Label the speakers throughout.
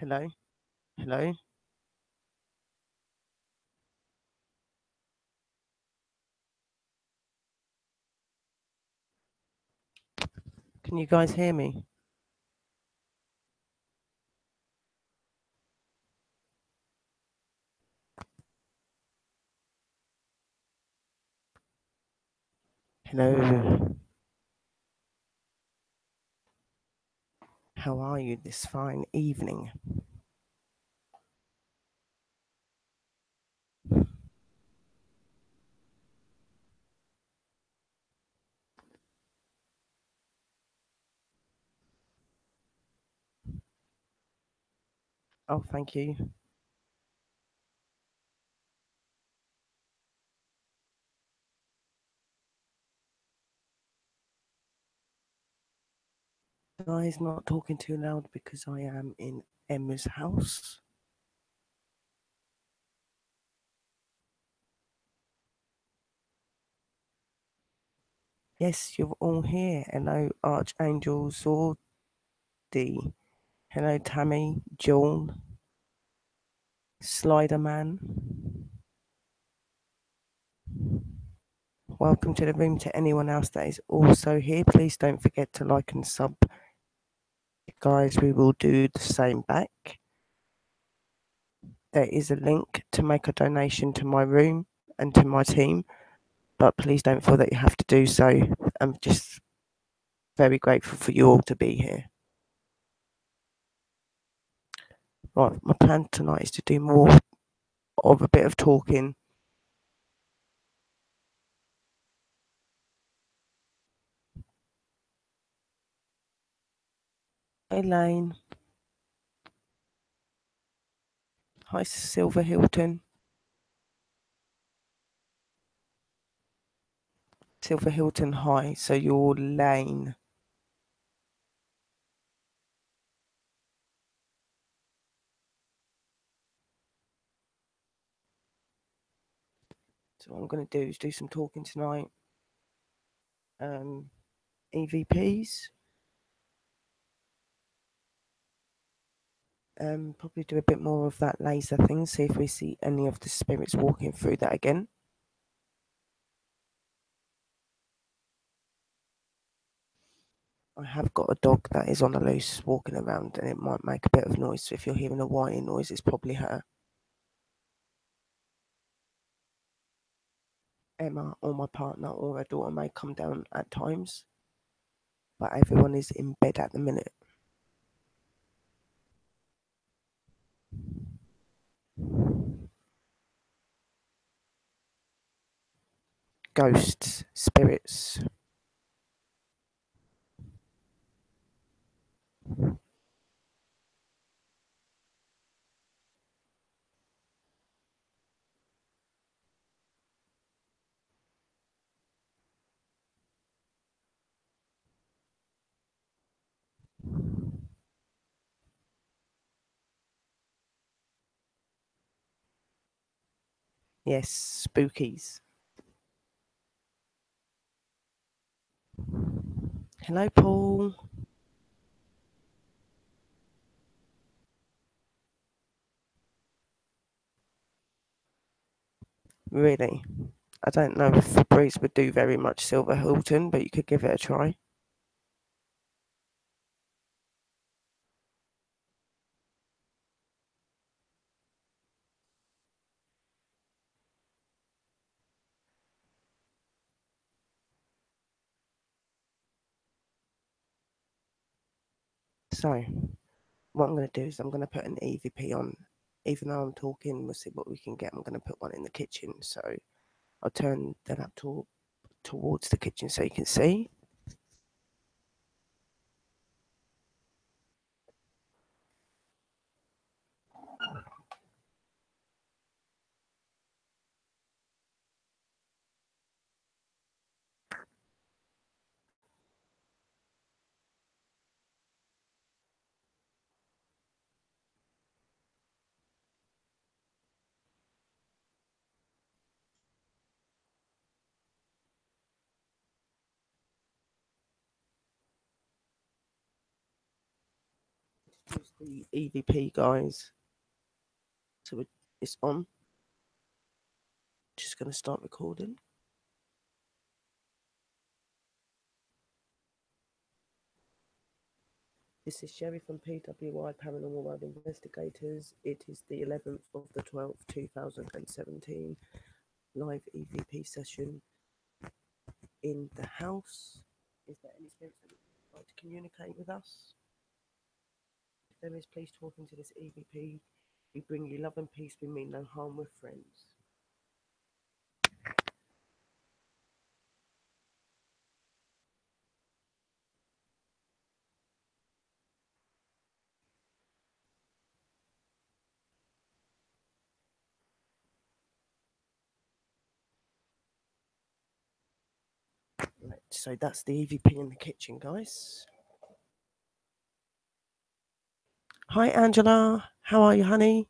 Speaker 1: Hello? Hello? Can you guys hear me? Hello? How are you this fine evening? Oh, thank you. Guys, not talking too loud because I am in Emma's house. Yes, you're all here. Hello, Archangel Zordy. Hello, Tammy, Joel, Sliderman. Welcome to the room to anyone else that is also here. Please don't forget to like and sub. Guys, we will do the same back. There is a link to make a donation to my room and to my team, but please don't feel that you have to do so. I'm just very grateful for you all to be here. Right, my plan tonight is to do more of a bit of talking. Elaine. Hi, Silver Hilton. Silver Hilton, hi. So you're Lane. So what I'm going to do is do some talking tonight. EVPs. Probably do a bit more of that laser thing. See if we see any of the spirits walking through that again. I have got a dog that is on the loose walking around and it might make a bit of noise. So if you're hearing a whining noise, it's probably her. Emma or my partner or her daughter may come down at times, but everyone is in bed at the minute. Ghosts, spirits. Yes, spookies. Hello, Paul. Really? I don't know if Fabrice would do very much Silver Hilton, but you could give it a try. So, what I'm going to do is I'm going to put an EVP on. Even though I'm talking, we'll see what we can get. I'm going to put one in the kitchen. So, I'll turn the laptop towards the kitchen so you can see. Here's the EVP, guys. So it's on. Just going to start recording. This is Sherry from PWI Paranormal World Investigators. It is the 11th of the 12th, 2017, live EVP session in the house. Is there any spirits that would like to communicate with us? If there is, please talk into this EVP. We bring you love and peace. We mean no harm. We're friends. Right, so that's the EVP in the kitchen, guys. Hi, Angela. How are you, honey?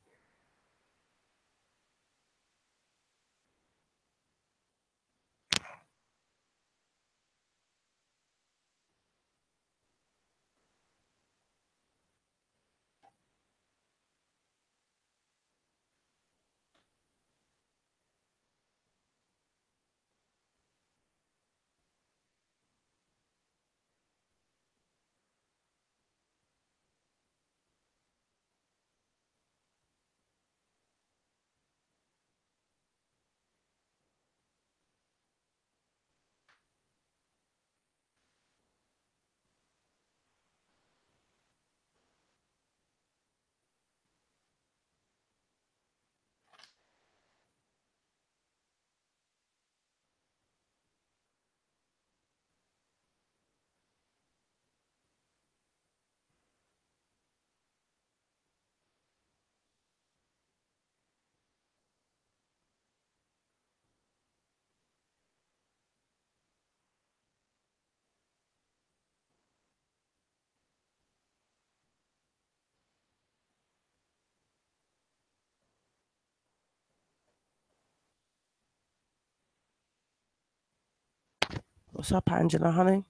Speaker 1: What's up, Angela, honey?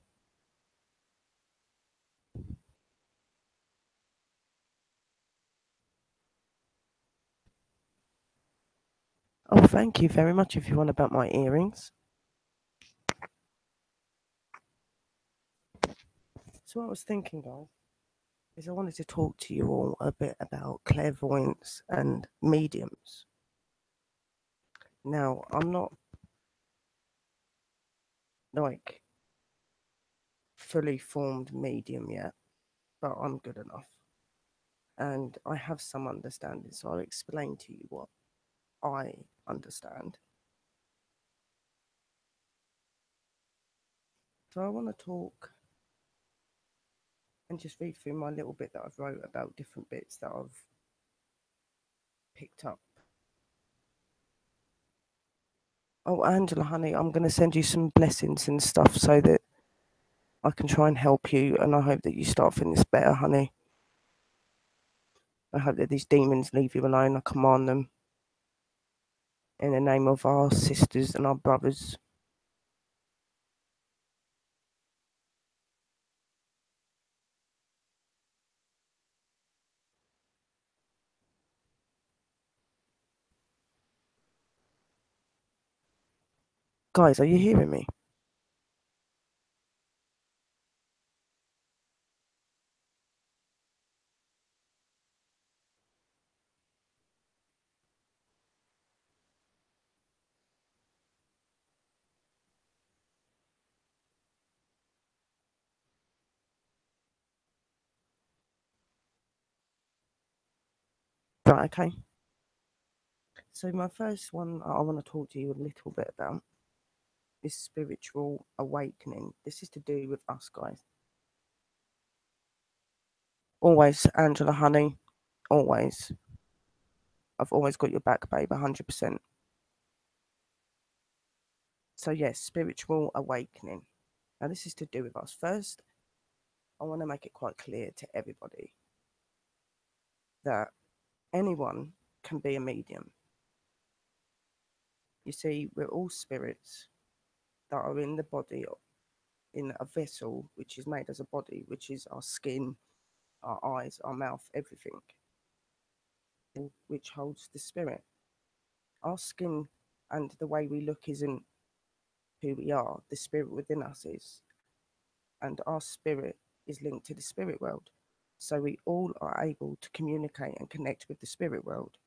Speaker 1: Oh, thank you very much. If you want about my earrings. So what I was thinking, guys, is I wanted to talk to you all a bit about clairvoyance and mediums. Now, I'm not like fully formed medium yet, but I'm good enough. And I have some understanding, so I'll explain to you what I understand. So I want to talk and just read through my little bit that I've wrote about different bits that I've picked up. Oh, Angela, honey, I'm going to send you some blessings and stuff so that I can try and help you. And I hope that you start feeling this better, honey. I hope that these demons leave you alone. I command them in the name of our sisters and our brothers. Guys, are you hearing me? Right, okay. So my first one I want to talk to you a little bit about is spiritual awakening. This is to do with us, guys. Always, Angela, honey. Always. I've always got your back, babe, 100%. So, yes, spiritual awakening. Now, this is to do with us. First, I want to make it quite clear to everybody that anyone can be a medium. You see, we're all spirits that are in the body, in a vessel which is made as a body, which is our skin, our eyes, our mouth, everything, which holds the spirit. Our skin and the way we look isn't who we are, the spirit within us is. And our spirit is linked to the spirit world. So we all are able to communicate and connect with the spirit world.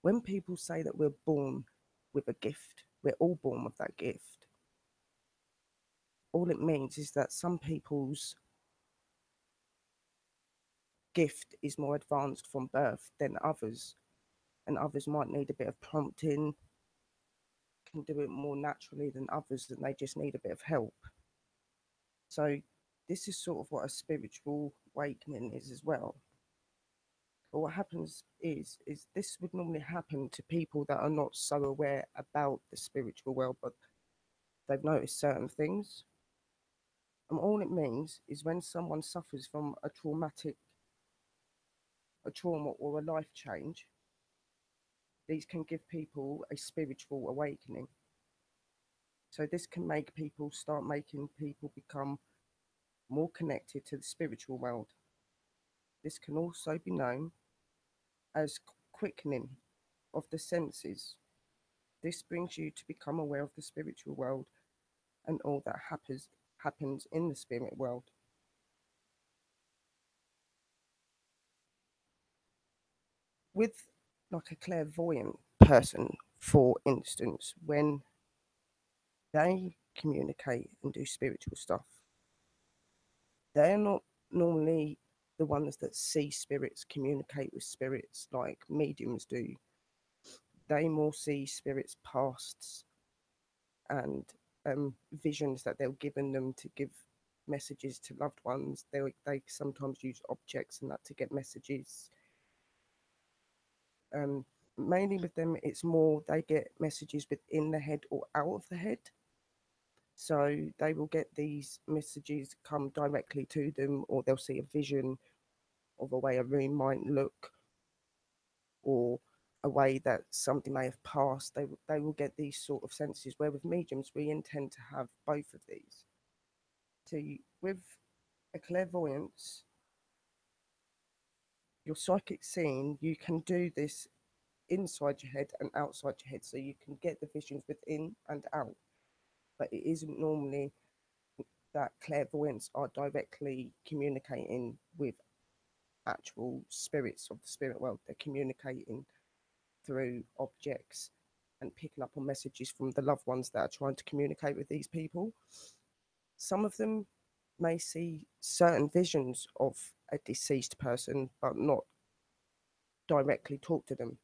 Speaker 1: When people say that we're born with a gift, we're all born with that gift. All it means is that some people's gift is more advanced from birth than others, and others might need a bit of prompting, can do it more naturally than others, and they just need a bit of help. So, this is sort of what a spiritual awakening is as well. But what happens is this would normally happen to people that are not so aware about the spiritual world, but they've noticed certain things. And all it means is when someone suffers from a trauma or a life change, these can give people a spiritual awakening. So this can make people start making people become more connected to the spiritual world. This can also be known as quickening of the senses. This brings you to become aware of the spiritual world and all that happens in the spirit world. With like a clairvoyant person, for instance, when they communicate and do spiritual stuff, they're not normally the ones that see spirits, communicate with spirits like mediums do. They more see spirits' pasts and visions that they're given them to give messages to loved ones. They sometimes use objects and that to get messages. Um, Mainly with them, it's more they get messages within the head or out of the head. So they will get these messages come directly to them, or they'll see a vision of a way a room might look, or a way that somebody may have passed. They will get these sort of senses. Where with mediums, we intend to have both of these. So with a clairvoyance, your psychic seeing, you can do this inside your head and outside your head, so you can get the visions within and out. But it isn't normally that clairvoyants are directly communicating with actual spirits of the spirit world. They're communicating through objects and picking up on messages from the loved ones that are trying to communicate with these people. Some of them may see certain visions of a deceased person, but not directly talk to them.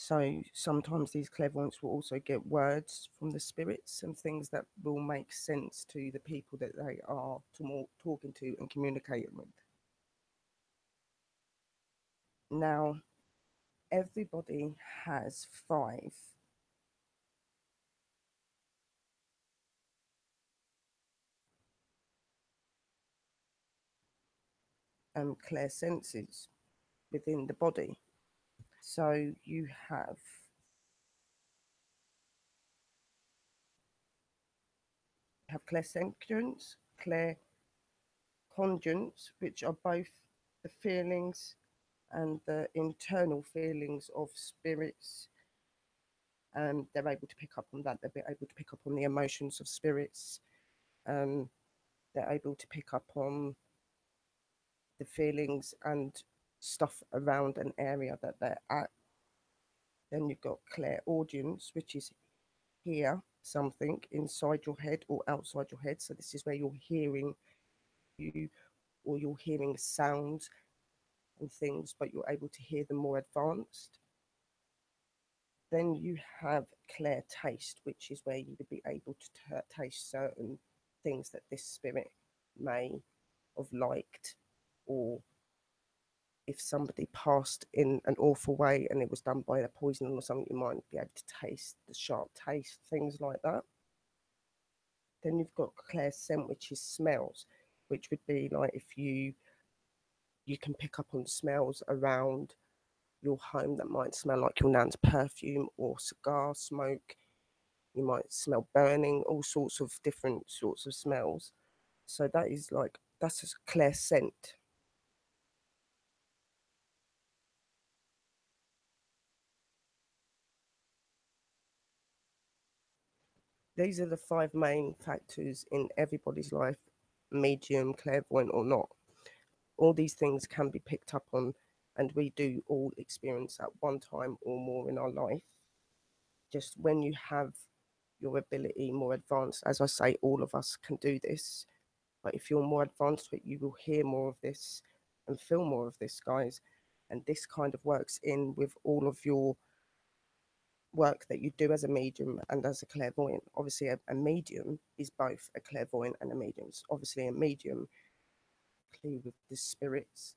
Speaker 1: So sometimes these clairvoyants will also get words from the spirits and things that will make sense to the people that they are talking to and communicating with. Now, everybody has five clear senses within the body. So you have clairsentience, claircogence, which are both the feelings and the internal feelings of spirits. They're able to pick up on that. They're able to pick up on the emotions of spirits. Um, they're able to pick up on the feelings and stuff around an area that they're at. Then you've got clairaudience, which is hear something inside your head or outside your head. So this is where you're hearing you or you're hearing sounds and things, but you're able to hear them more advanced. Then you have clear taste, which is where you would be able to taste certain things that this spirit may have liked, or if somebody passed in an awful way and it was done by a poison or something, you might be able to taste the sharp taste, things like that. Then you've got clear scent, which is smells, which would be like if you can pick up on smells around your home that might smell like your nan's perfume or cigar smoke. You might smell burning, all sorts of different sorts of smells. So that is like that's a clear scent. These are the five main factors in everybody's life, medium, clairvoyant or not. All these things can be picked up on, and we do all experience at one time or more in our life. Just when you have your ability more advanced, as I say, all of us can do this. But if you're more advanced with it, you will hear more of this and feel more of this, guys. And this kind of works in with all of your work that you do as a medium and as a clairvoyant. Obviously, a medium is both a clairvoyant and a medium. So obviously, a medium with the spirits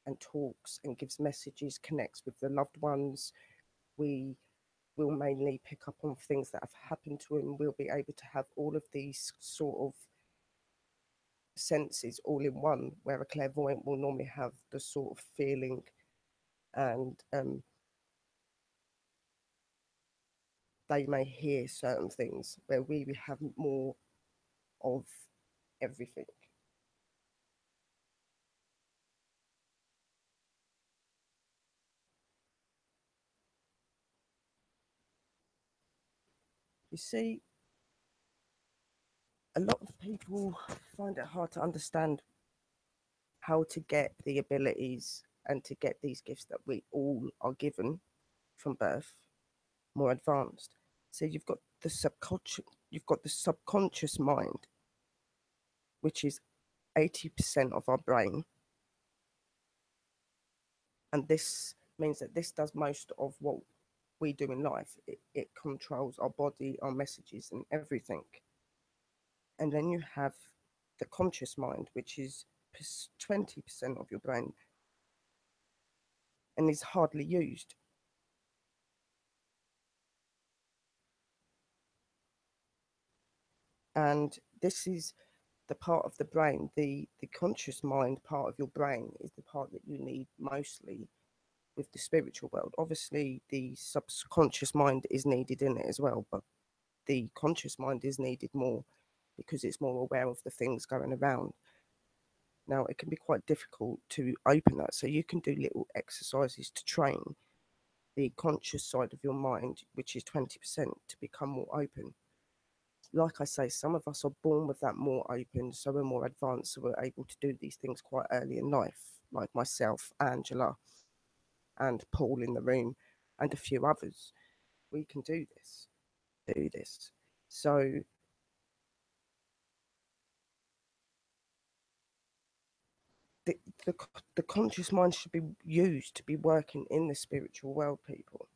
Speaker 1: and talks and gives messages, connects with the loved ones. We will mainly pick up on things that have happened to him. We'll be able to have all of these sort of senses all in one, where a clairvoyant will normally have the sort of feeling and they may hear certain things, where we have more of everything. You see, a lot of people find it hard to understand how to get the abilities and to get these gifts that we all are given from birth more advanced. So you've got the subconscious mind, which is 80% of our brain, and this means that this does most of what we do in life. It controls our body, our messages, and everything. And then you have the conscious mind, which is 20% of your brain and is hardly used. And this is the part of the brain, the conscious mind part of your brain is the part that you need mostly with the spiritual world. Obviously, the subconscious mind is needed in it as well, but the conscious mind is needed more because it's more aware of the things going around. Now, it can be quite difficult to open that, so you can do little exercises to train the conscious side of your mind, which is 20%, to become more open. Like I say, some of us are born with that more open, so we're more advanced, so we're able to do these things quite early in life, like myself, Angela, and Paul in the room, and a few others. We can do this. Do this. So the, the the conscious mind should be used to be working in the spiritual world, people.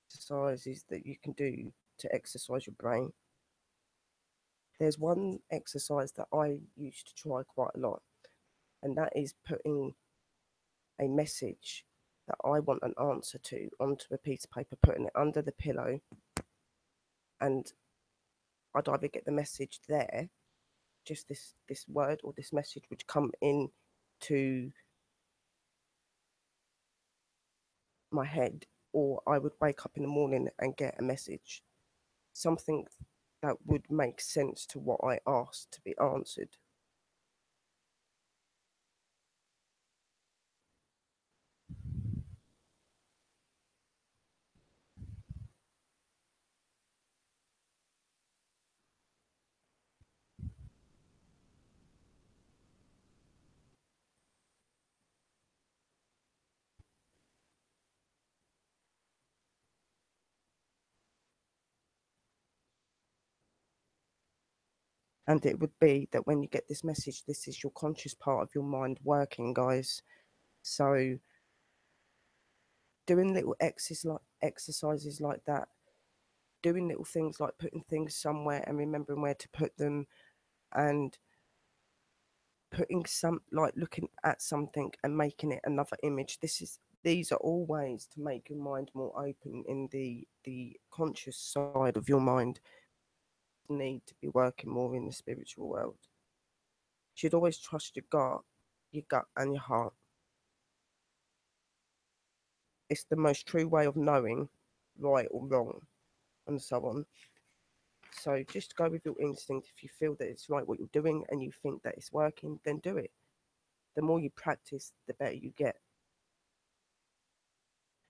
Speaker 1: Exercises that you can do to exercise your brain. There's one exercise that I used to try quite a lot, and that is putting a message that I want an answer to onto a piece of paper, putting it under the pillow, and I'd either get the message there, just this word or this message would come in to my head, or I would wake up in the morning and get a message, something that would make sense to what I asked to be answered. And it would be that when you get this message, this is your conscious part of your mind working, guys. So doing little exercises like that, doing little things like putting things somewhere and remembering where to put them, and putting some like looking at something and making it another image. These are all ways to make your mind more open in the conscious side of your mind. Need to be working more in the spiritual world. should always trust your gut and your heart. It's the most true way of knowing right or wrong, and so on. So just go with your instinct. If you feel that it's right what you're doing and you think that it's working, then do it. The more you practice, the better you get.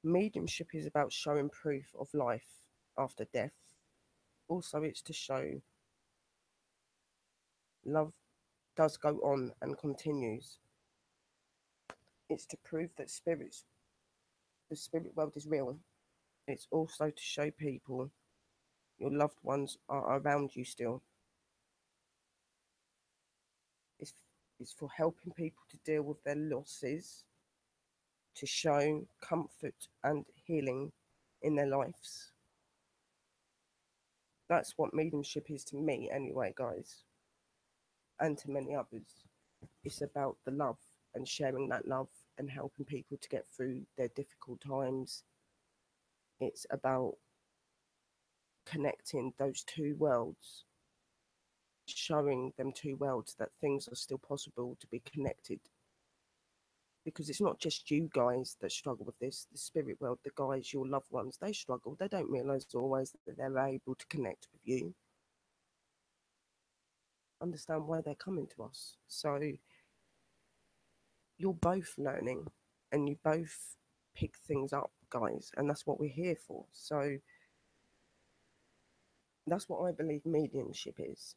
Speaker 1: Mediumship is about showing proof of life after death. Also, it's to show love does go on and continues. It's to prove that the spirit world is real. It's also to show people your loved ones are around you still. It's, it's for helping people to deal with their losses, to show comfort and healing in their lives. That's what mediumship is to me, anyway, guys, and to many others. It's about the love and sharing that love and helping people to get through their difficult times. It's about connecting those two worlds, showing them two worlds that things are still possible to be connected. Because it's not just you guys that struggle with this, the spirit world, the guys, your loved ones, they struggle. They don't realize always that they're able to connect with you, understand why they're coming to us. So you're both learning and you both pick things up, guys, and that's what we're here for. So that's what I believe mediumship is.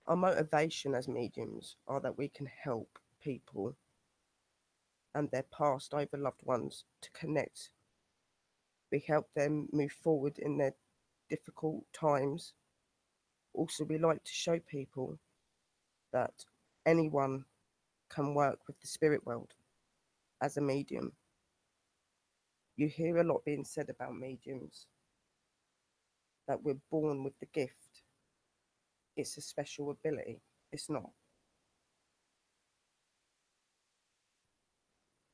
Speaker 1: Our motivation as mediums are that we can help people and their past over loved ones to connect. We help them move forward in their difficult times. Also, we like to show people that anyone can work with the spirit world as a medium. You hear a lot being said about mediums, that we're born with the gift. It's a special ability. It's not.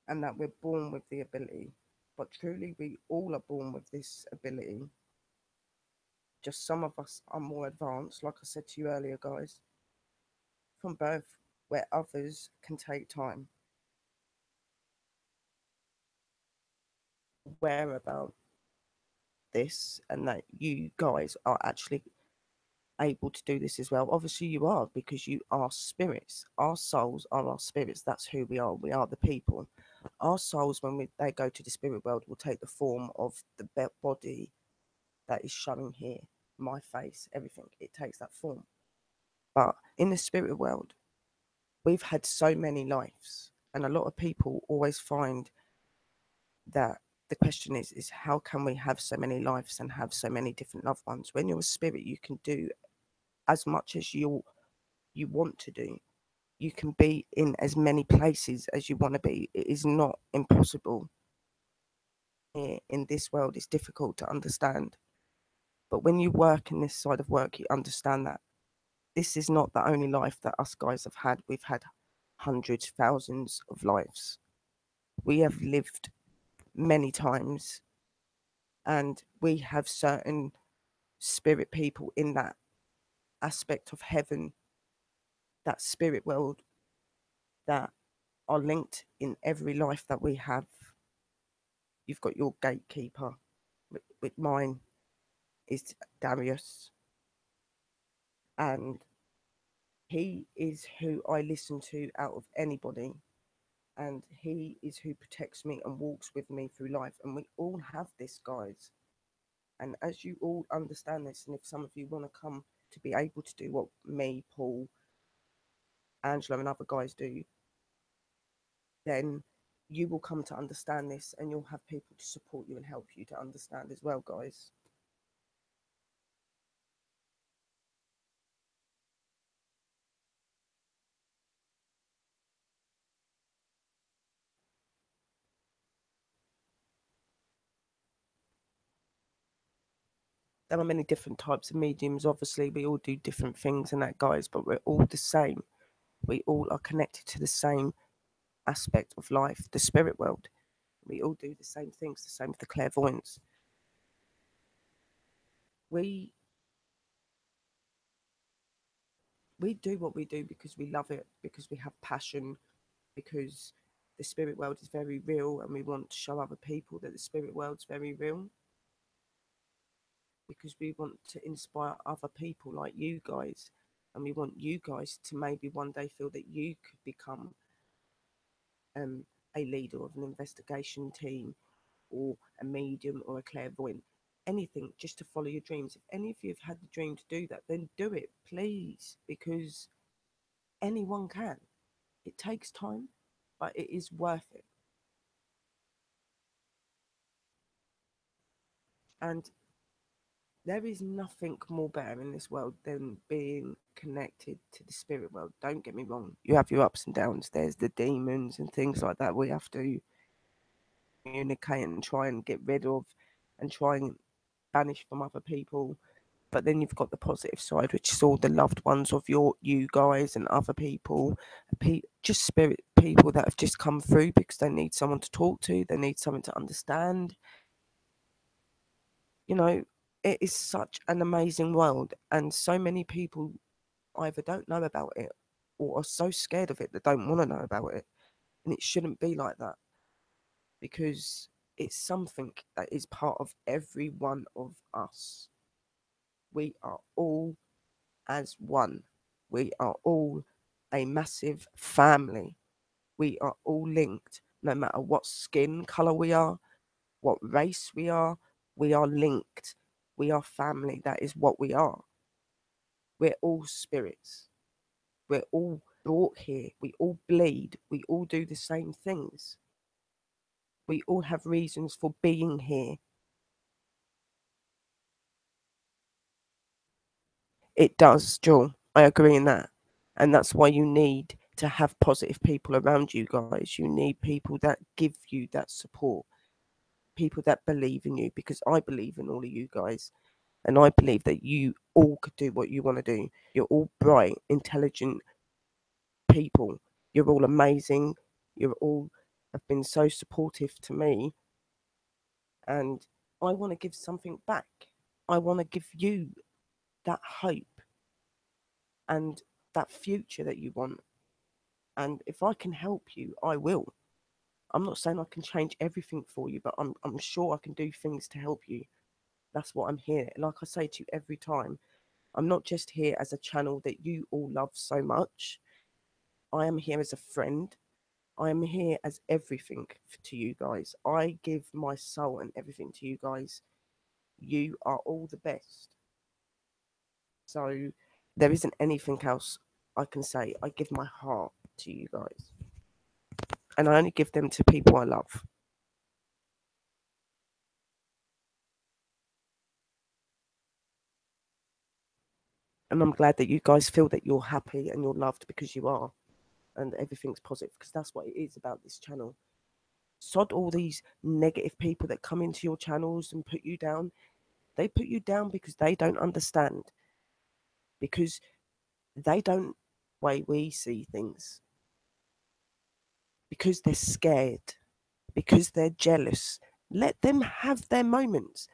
Speaker 1: And that we're born with the ability. But truly, we all are born with this ability. Just some of us are more advanced, like I said to you earlier, guys, from birth, where others can take time. Aware about this and that you guys are actually able to do this as well. Obviously, you are because you are spirits. Our souls are our spirits. That's who we are. We are the people. Our souls, when they go to the spirit world, will take the form of the body that is showing here, my face, everything. It takes that form. But in the spirit world, we've had so many lives, and a lot of people always find that the question is how can we have so many lives and have so many different loved ones? When you're a spirit, you can do as much as you want to do. You can be in as many places as you want to be. It is not impossible. Here in this world, it's difficult to understand. But when you work in this side of work, you understand that this is not the only life that us guys have had. We've had hundreds, thousands of lives. We have lived many times, and we have certain spirit people in that aspect of heaven, that spirit world, that are linked in every life that we have. You've got your gatekeeper, with mine is Darius, and he is who I listen to out of anybody, and he is who protects me and walks with me through life. And we all have this, guys. And as you all understand this, and if some of you want to come to be able to do what me, Paul, Angela, and other guys do, then you will come to understand this and you'll have people to support you and help you to understand as well, guys. There are many different types of mediums. Obviously, we all do different things and that, guys, but we're all the same. We all are connected to the same aspect of life, the spirit world. We all do the same things, the same with the clairvoyance. We We do what we do because we love it, because we have passion, because the spirit world is very real and we want to show other people that the spirit world's very real, because we want to inspire other people like you guys, and we want you guys to maybe one day feel that you could become um, a leader of an investigation team or a medium or a clairvoyant, anything just to follow your dreams. If any of you have had the dream to do that, then do it, please, because anyone can. It takes time, but it is worth it. And there is nothing more better in this world than being connected to the spirit world. Don't get me wrong. You have your ups and downs. There's the demons and things like that we have to communicate and try and get rid of and try and banish from other people. But then you've got the positive side, which is all the loved ones of you guys and other people, just spirit people that have just come through because they need someone to talk to, they need something to understand. You know, it is such an amazing world, and so many people either don't know about it or are so scared of it that don't want to know about it. And it shouldn't be like that, because it's something that is part of every one of us. We are all as one. We are all a massive family. We are all linked, no matter what skin color we are, what race we are linked. We are family. That is what we are. We're all spirits. We're all brought here. We all bleed. We all do the same things. We all have reasons for being here. It does, Joel. I agree in that. And that's why you need to have positive people around you guys. You need people that give you that support, people that believe in you, because I believe in all of you guys. And I believe that you all could do what you want to do. You're all bright, intelligent people. You're all amazing. You're all have been so supportive to me. And I want to give something back. I want to give you that hope and that future that you want. And if I can help you, I will. I'm not saying I can change everything for you, but I'm sure I can do things to help you. That's what I'm here. Like I say to you every time, I'm not just here as a channel that you all love so much. I am here as a friend. I am here as everything to you guys. I give my soul and everything to you guys. You are all the best. So there isn't anything else I can say. I give my heart to you guys. And I only give them to people I love. And I'm glad that you guys feel that you're happy and you're loved, because you are. And everything's positive, because that's what it is about this channel. Sod all these negative people that come into your channels and put you down. They put you down because they don't understand, because they don't way we see things, because they're scared, because they're jealous. Let them have their moments.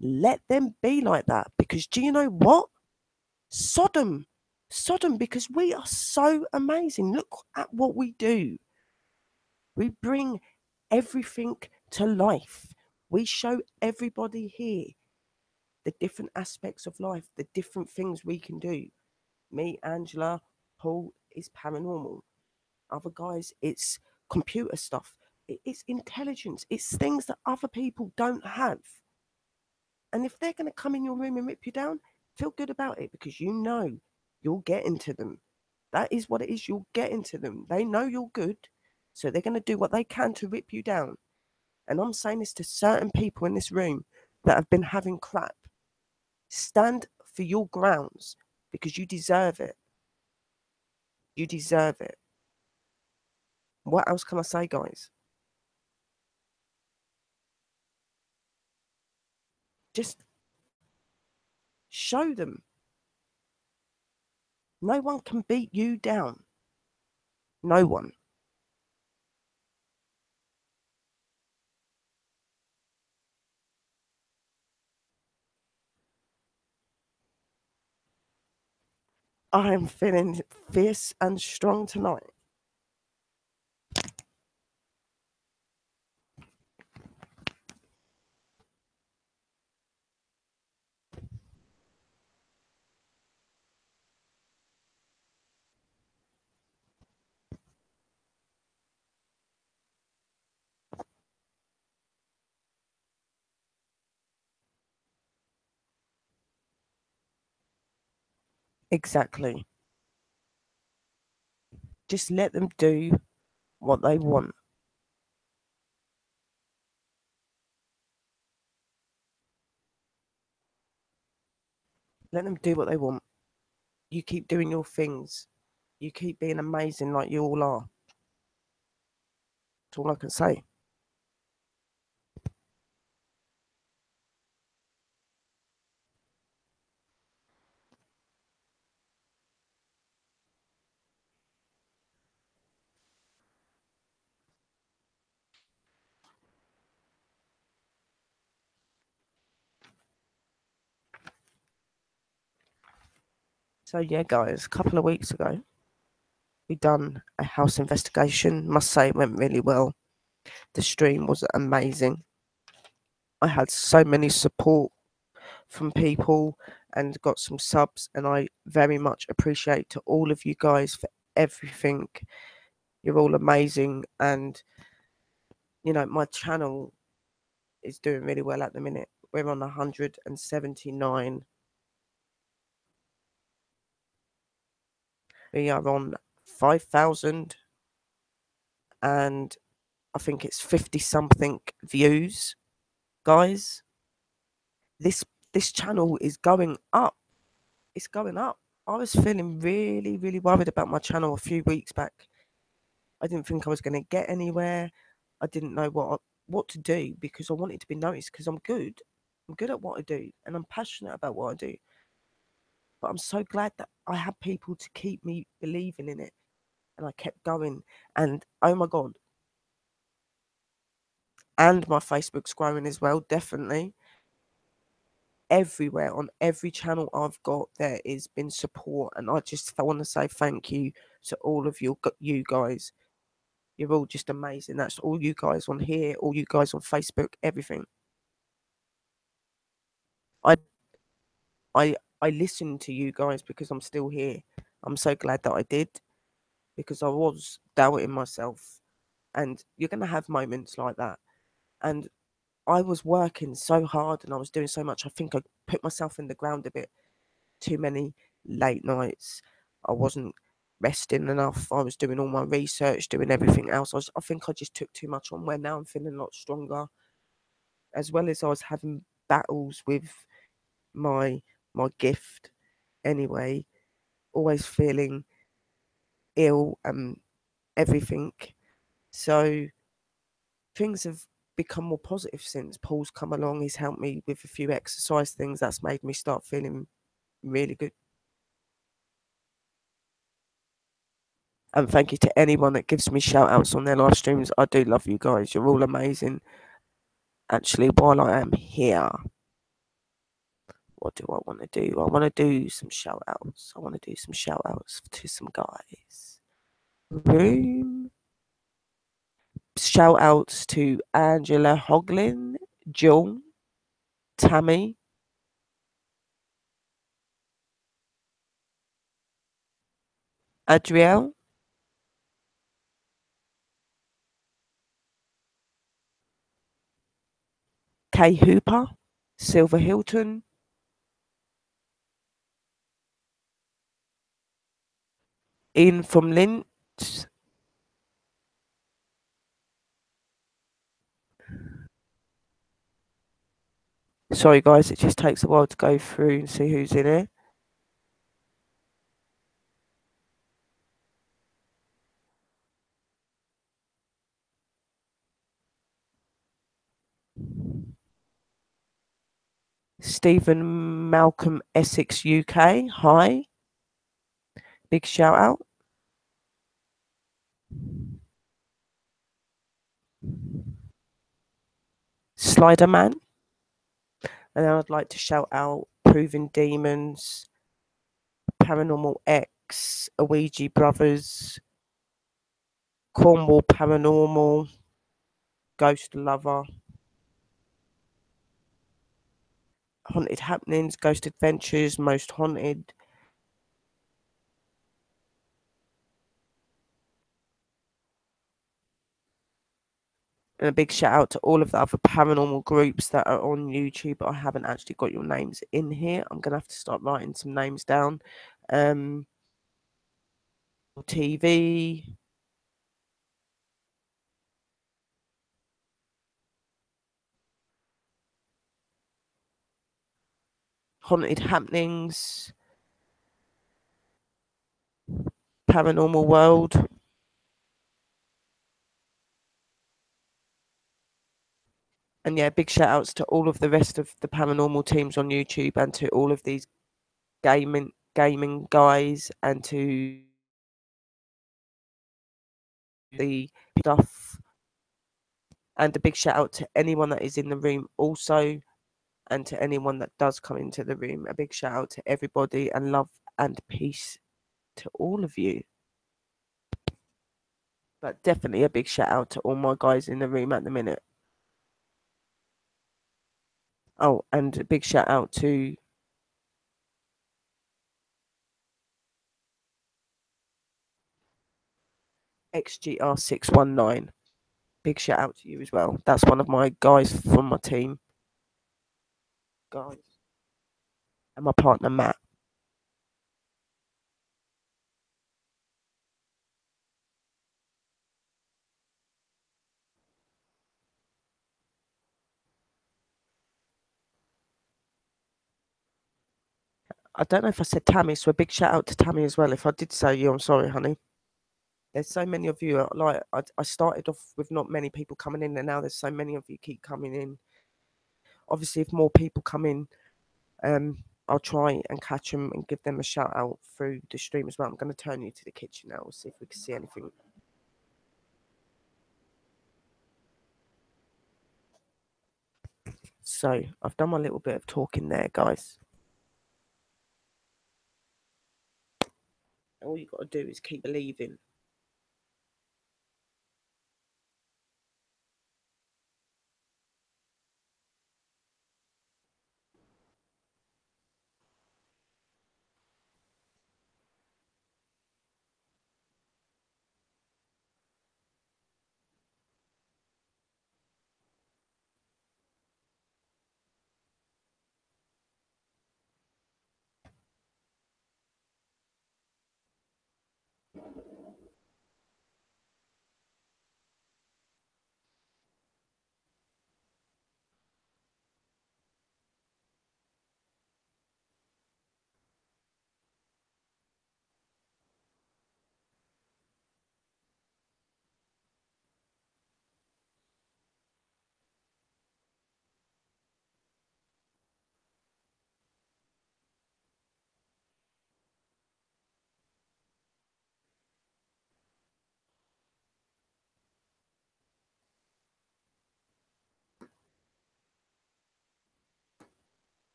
Speaker 1: Let them be like that, because do you know what? Sodom, Sodom, because we are so amazing. Look at what we do. We bring everything to life. We show everybody here the different aspects of life, the different things we can do. Me, Angela, Paul is paranormal. Other guys, it's computer stuff. It's intelligence. It's things that other people don't have. And if they're going to come in your room and rip you down, feel good about it, because you know you'll get into them. That is what it is. You'll get into them. They know you're good. So they're going to do what they can to rip you down. And I'm saying this to certain people in this room that have been having crap. Stand for your grounds, because you deserve it. You deserve it. What else can I say, guys? Just show them. No one can beat you down. No one. I am feeling fierce and strong tonight. Exactly. Just let them do what they want. Let them do what they want. You keep doing your things. You keep being amazing like you all are. That's all I can say. So yeah, guys, a couple of weeks ago, we done a house investigation. Must say it went really well. The stream was amazing. I had so many support from people and got some subs, and I very much appreciate to all of you guys for everything. You're all amazing, and my channel is doing really well at the minute. We're on 179. We are on 5,000, and I think it's 50 something views, guys. This channel is going up. It's going up. I was feeling really, really worried about my channel a few weeks back. I didn't think I was going to get anywhere. I didn't know what to do because I wanted to be noticed because I'm good. I'm good at what I do and I'm passionate about what I do. But I'm so glad that I had people to keep me believing in it, and I kept going. And oh my God. And my Facebook's growing as well, definitely. Everywhere on every channel I've got, there has been support, and I just want to say thank you to all of you guys. You're all just amazing. That's all you guys on here, all you guys on Facebook, everything. I I listen to you guys because I'm still here. I'm so glad that I did because I was doubting myself, and you're gonna have moments like that. And I was working so hard and I was doing so much. I think I put myself in the ground a bit. Too many late nights. I wasn't resting enough. I was doing all my research, doing everything else. I think I just took too much on. Where now I'm feeling a lot stronger, as well as I was having battles with my gift. Anyway, always feeling ill and everything. So things have become more positive since Paul's come along. He's helped me with a few exercise things that's made me start feeling really good. And thank you to anyone that gives me shout outs on their live streams. I do love you guys. You're all amazing. Actually, while I am here, what do I want to do? I want to do some shout outs. I want to do some shout outs to some guys. Room. Shout outs to Angela Hoglin, Jill, Tammy, Adriel, Kay Hooper, Silver Hilton, Ian from Lint. Sorry, guys, it just takes a while to go through and see who's in here. Stephen Malcolm Essex UK. Hi. Big shout out. Slider Man. And then I'd like to shout out Proving Demons, Paranormal X, Ouija Brothers, Cornwall Paranormal, Ghost Lover, Haunted Happenings, Ghost Adventures, Most Haunted. And a big shout out to all of the other paranormal groups that are on YouTube. I haven't actually got your names in here. I'm going to have to start writing some names down. TV, Haunted Happenings, Paranormal World. And yeah, big shout outs to all of the rest of the paranormal teams on YouTube and to all of these gaming guys and to the stuff. And a big shout out to anyone that is in the room also, and to anyone that does come into the room. A big shout out to everybody, and love and peace to all of you. But definitely a big shout out to all my guys in the room at the minute. Oh, and a big shout out to XGR619. Big shout out to you as well. That's one of my guys from my team. Guys. And my partner Matt. I don't know if I said Tammy, so a big shout out to Tammy as well. If I did say you, I'm sorry, honey. There's so many of you. Like I started off with not many people coming in, and now there's so many of you keep coming in. Obviously, if more people come in, I'll try and catch them and give them a shout out through the stream as well. I'm going to turn you to the kitchen now. We'll see if we can see anything. So I've done my little bit of talking there, guys. All you got to do is keep believing.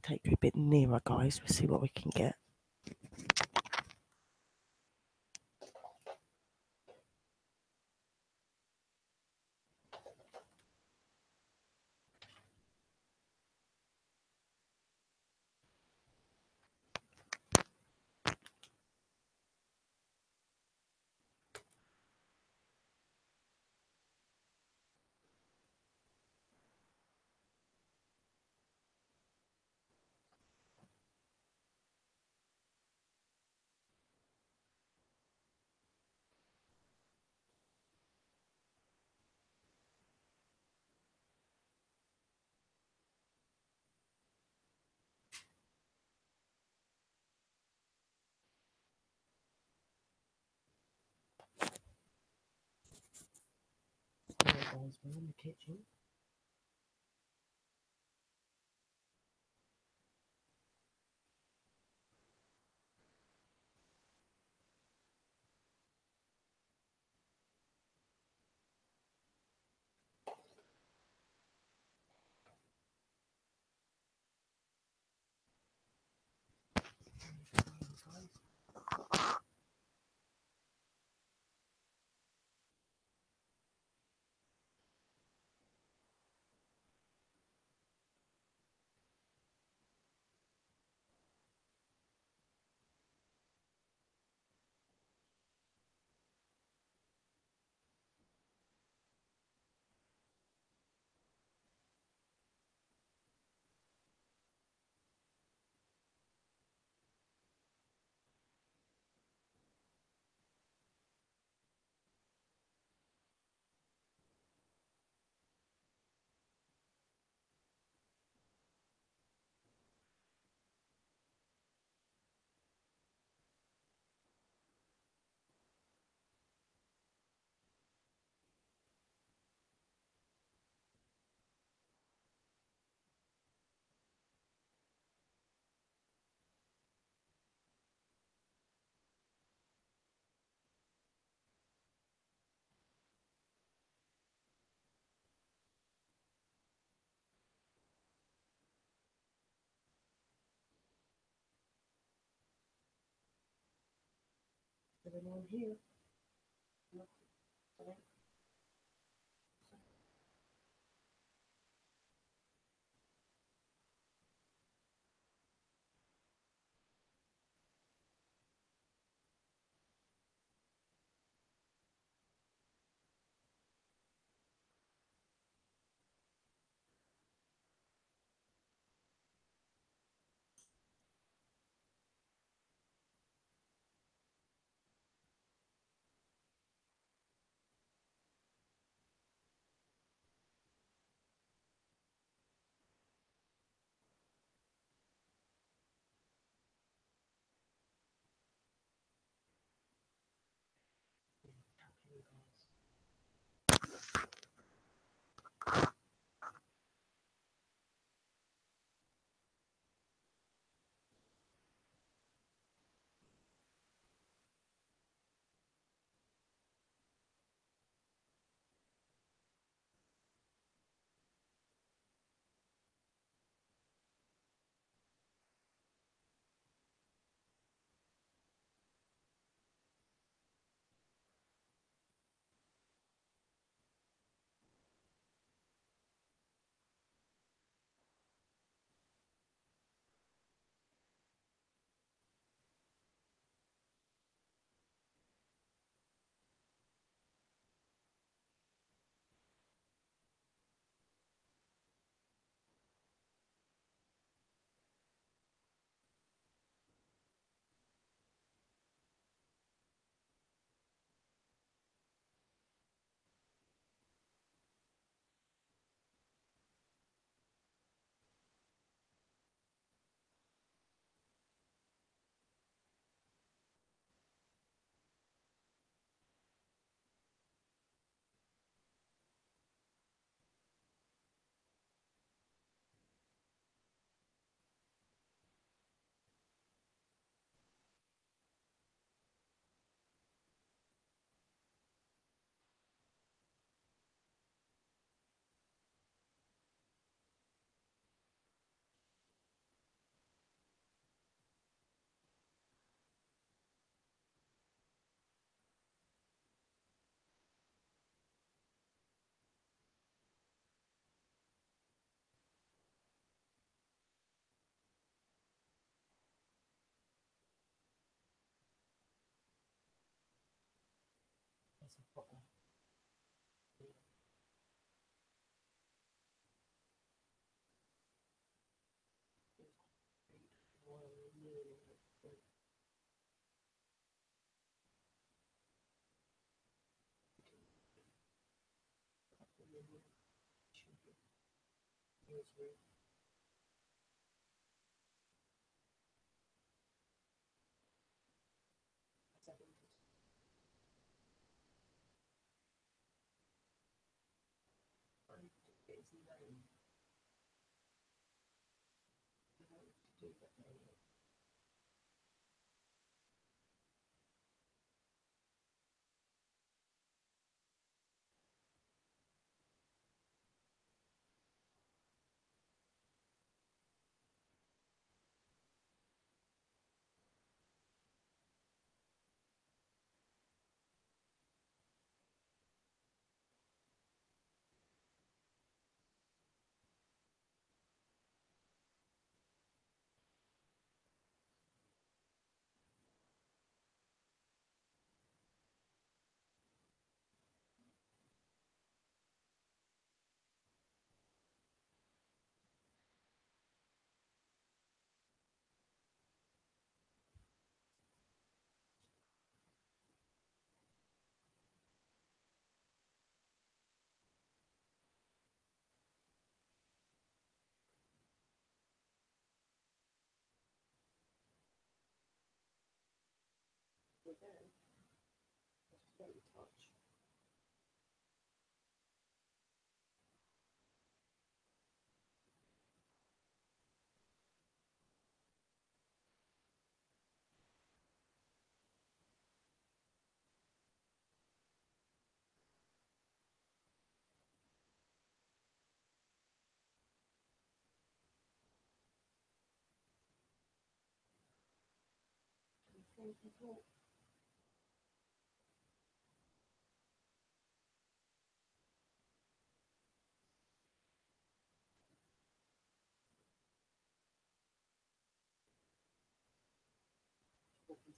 Speaker 1: Take you a bit nearer, guys. We'll see what we can get. Alright, guys, we're in the kitchen. going on here? Big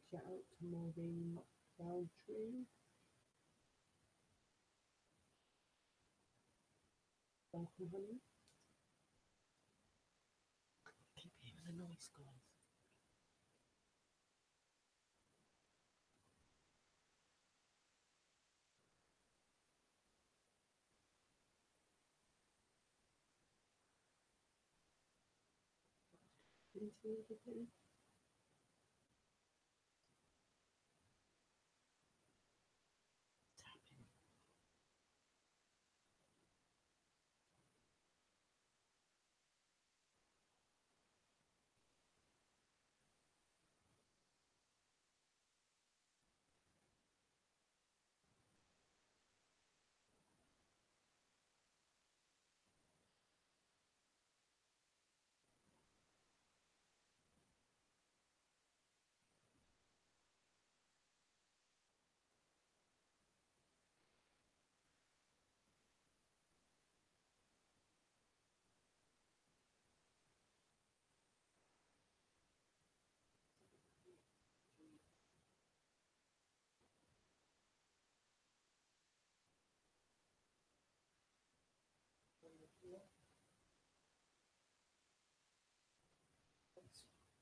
Speaker 1: shout out to Maureen Roundtree. Welcome, honey. Keep hearing the noise, guys. Into the tapping.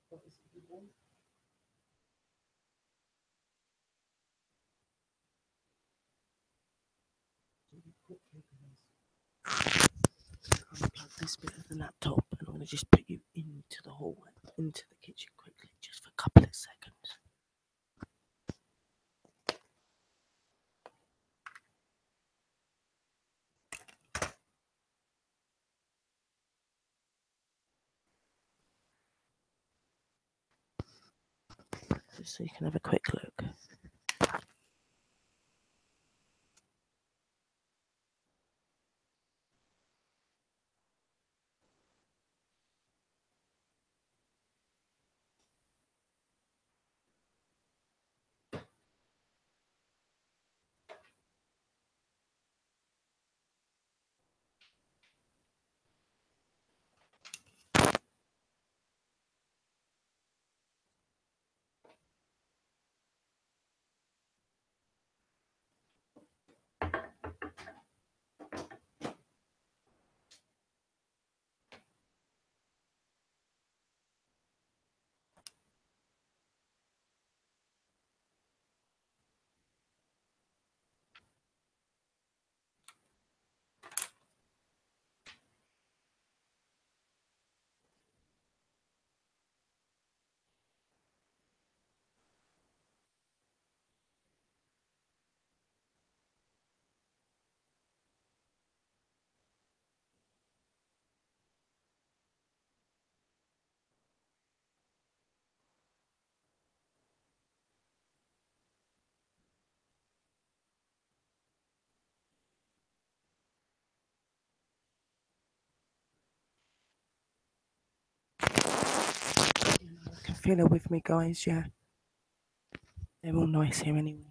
Speaker 1: What is it you want? Quickly, guys. Unplug this bit of the laptop and I'm going to just put you into the hallway, into the kitchen quickly, just for a couple of seconds. Just so you can have a quick look. You can feel it with me, guys. Yeah, they're all nice here anyway.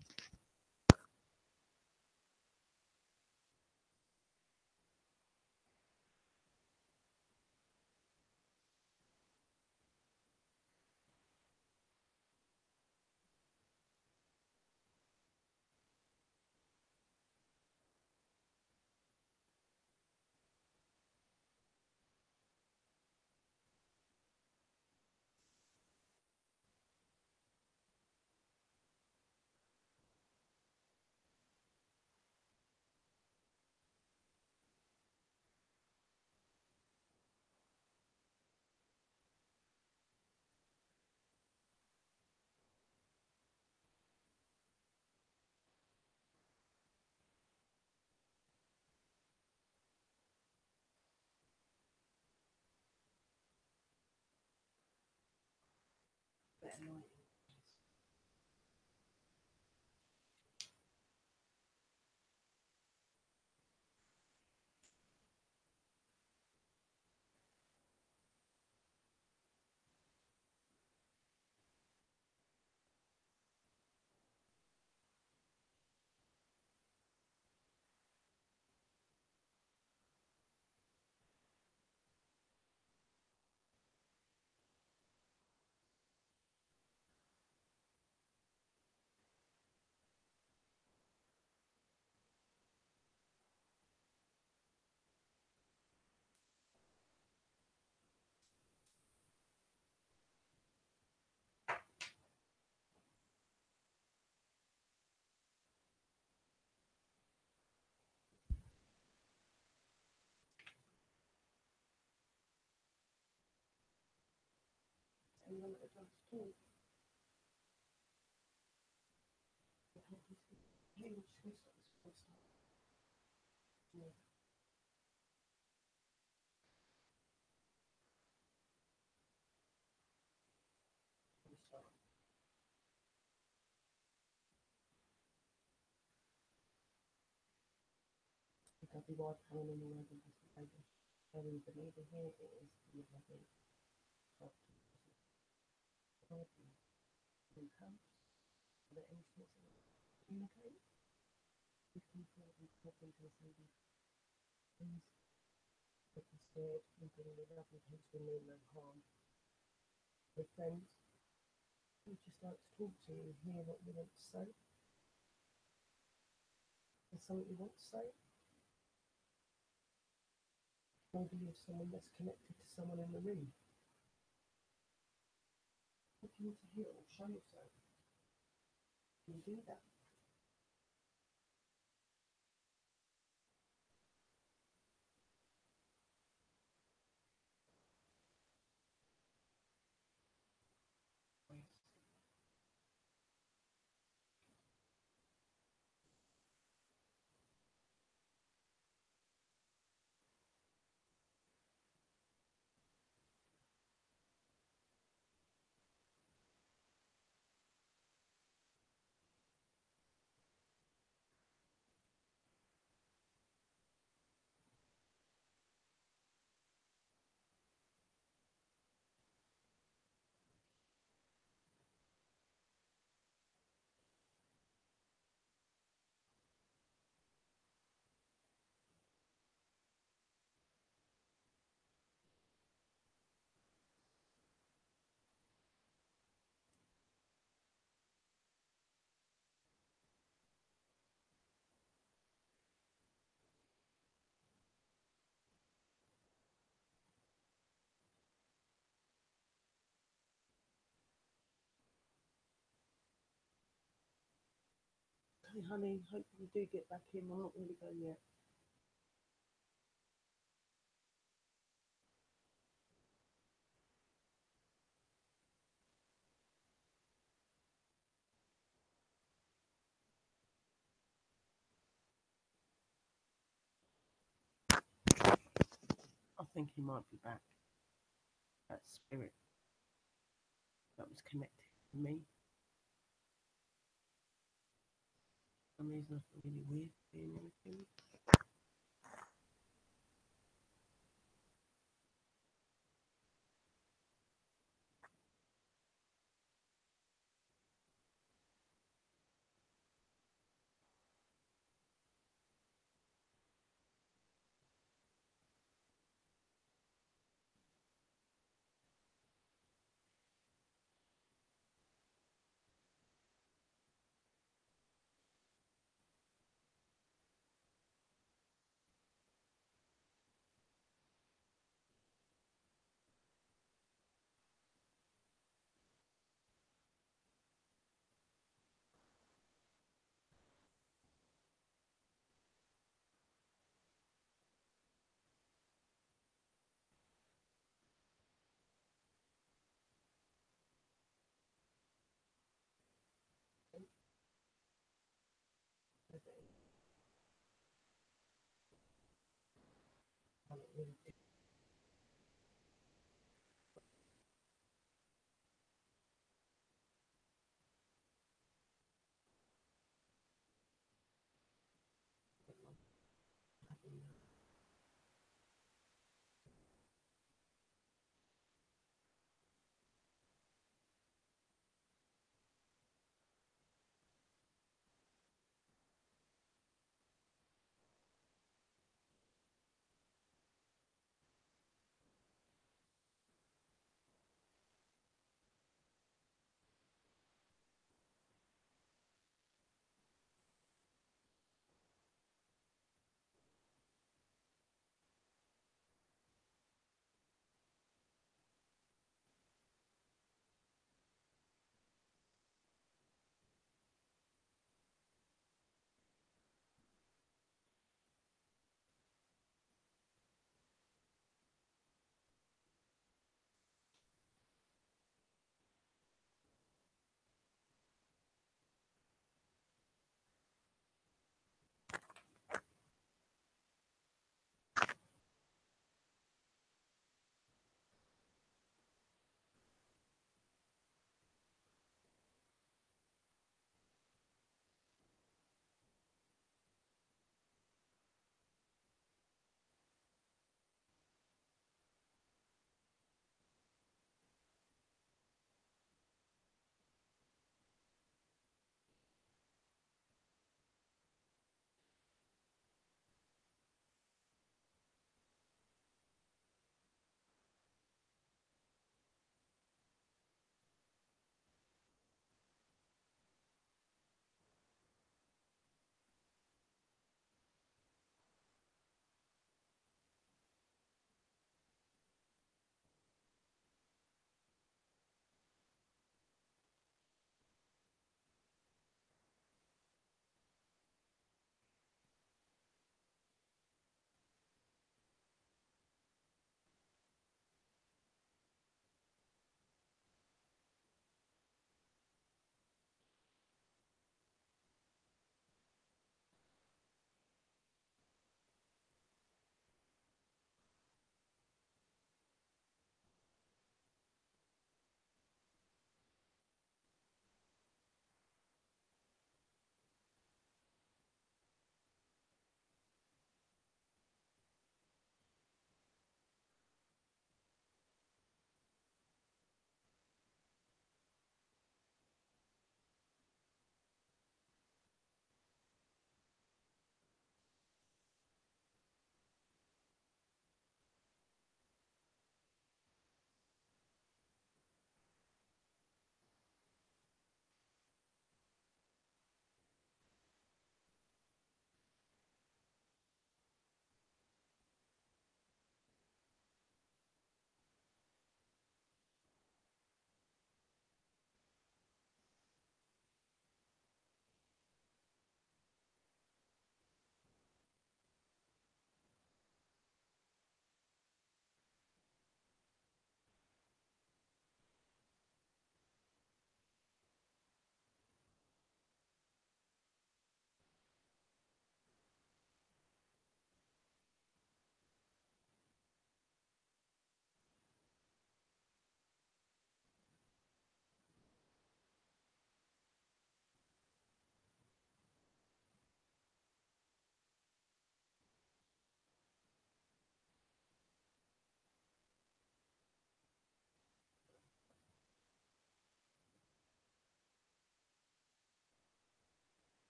Speaker 1: I'll be right hanging in the road and just baby. And the neither here is the bloody top body and comes the instruments that communicate. We can feel and talk into the same things. Like I said, we're doing the love and peace with me, no harm. With friends, we just like to talk to you and hear what you want to say. There's something you want to say. Maybe you're someone that's connected to someone in the room. What do you want to hear or show yourself? Can you do that? Okay, honey, hope you do get back in. I'm not really going yet. I think he might be back. That spirit that was connected to me. For some reason, I feel really weird seeing anything.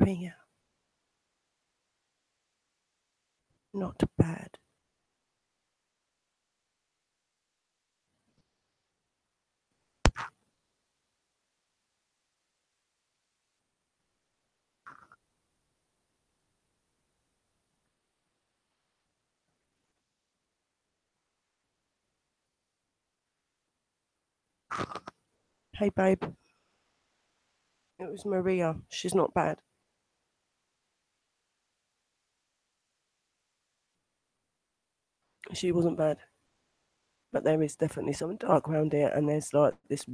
Speaker 1: Maria. Not bad. Hey, babe. It was Maria. She's not bad. She wasn't bad. But there is definitely something dark around here, and there's like this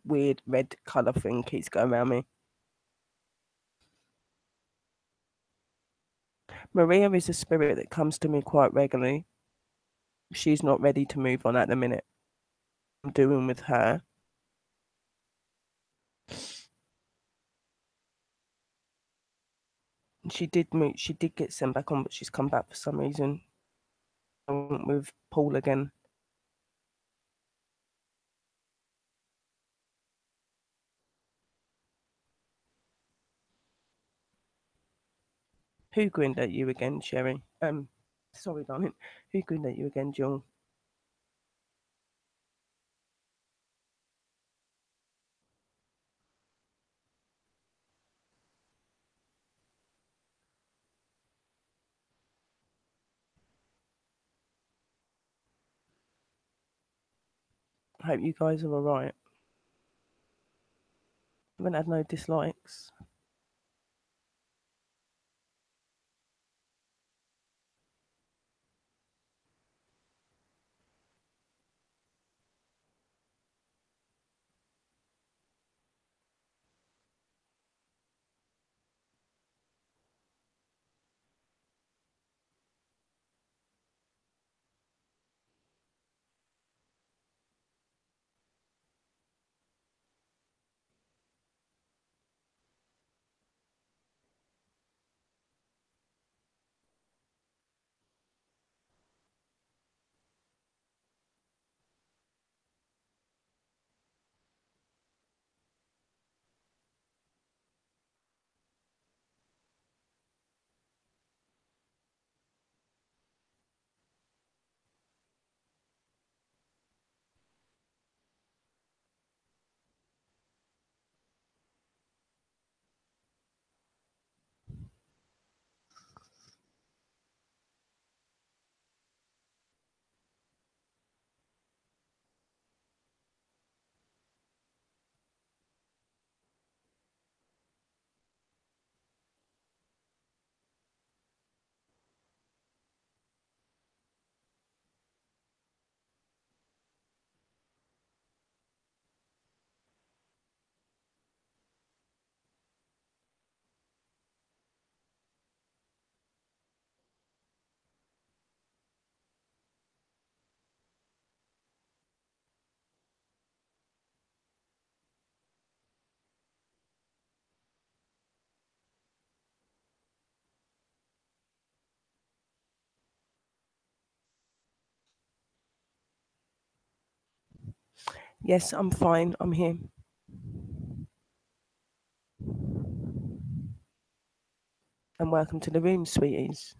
Speaker 1: weird red colour thing keeps going around me. Maria is a spirit that comes to me quite regularly. She's not ready to move on at the minute. I'm doing with her. She did move. She did get sent back on, but she's come back for some reason. I went with Paul again. Who grinned at you again, Sherry? Sorry, darling. Who grinned at you again, Jill? I hope you guys are alright. Haven't had no dislikes. Yes, I'm fine. I'm here. And welcome to the room, sweeties.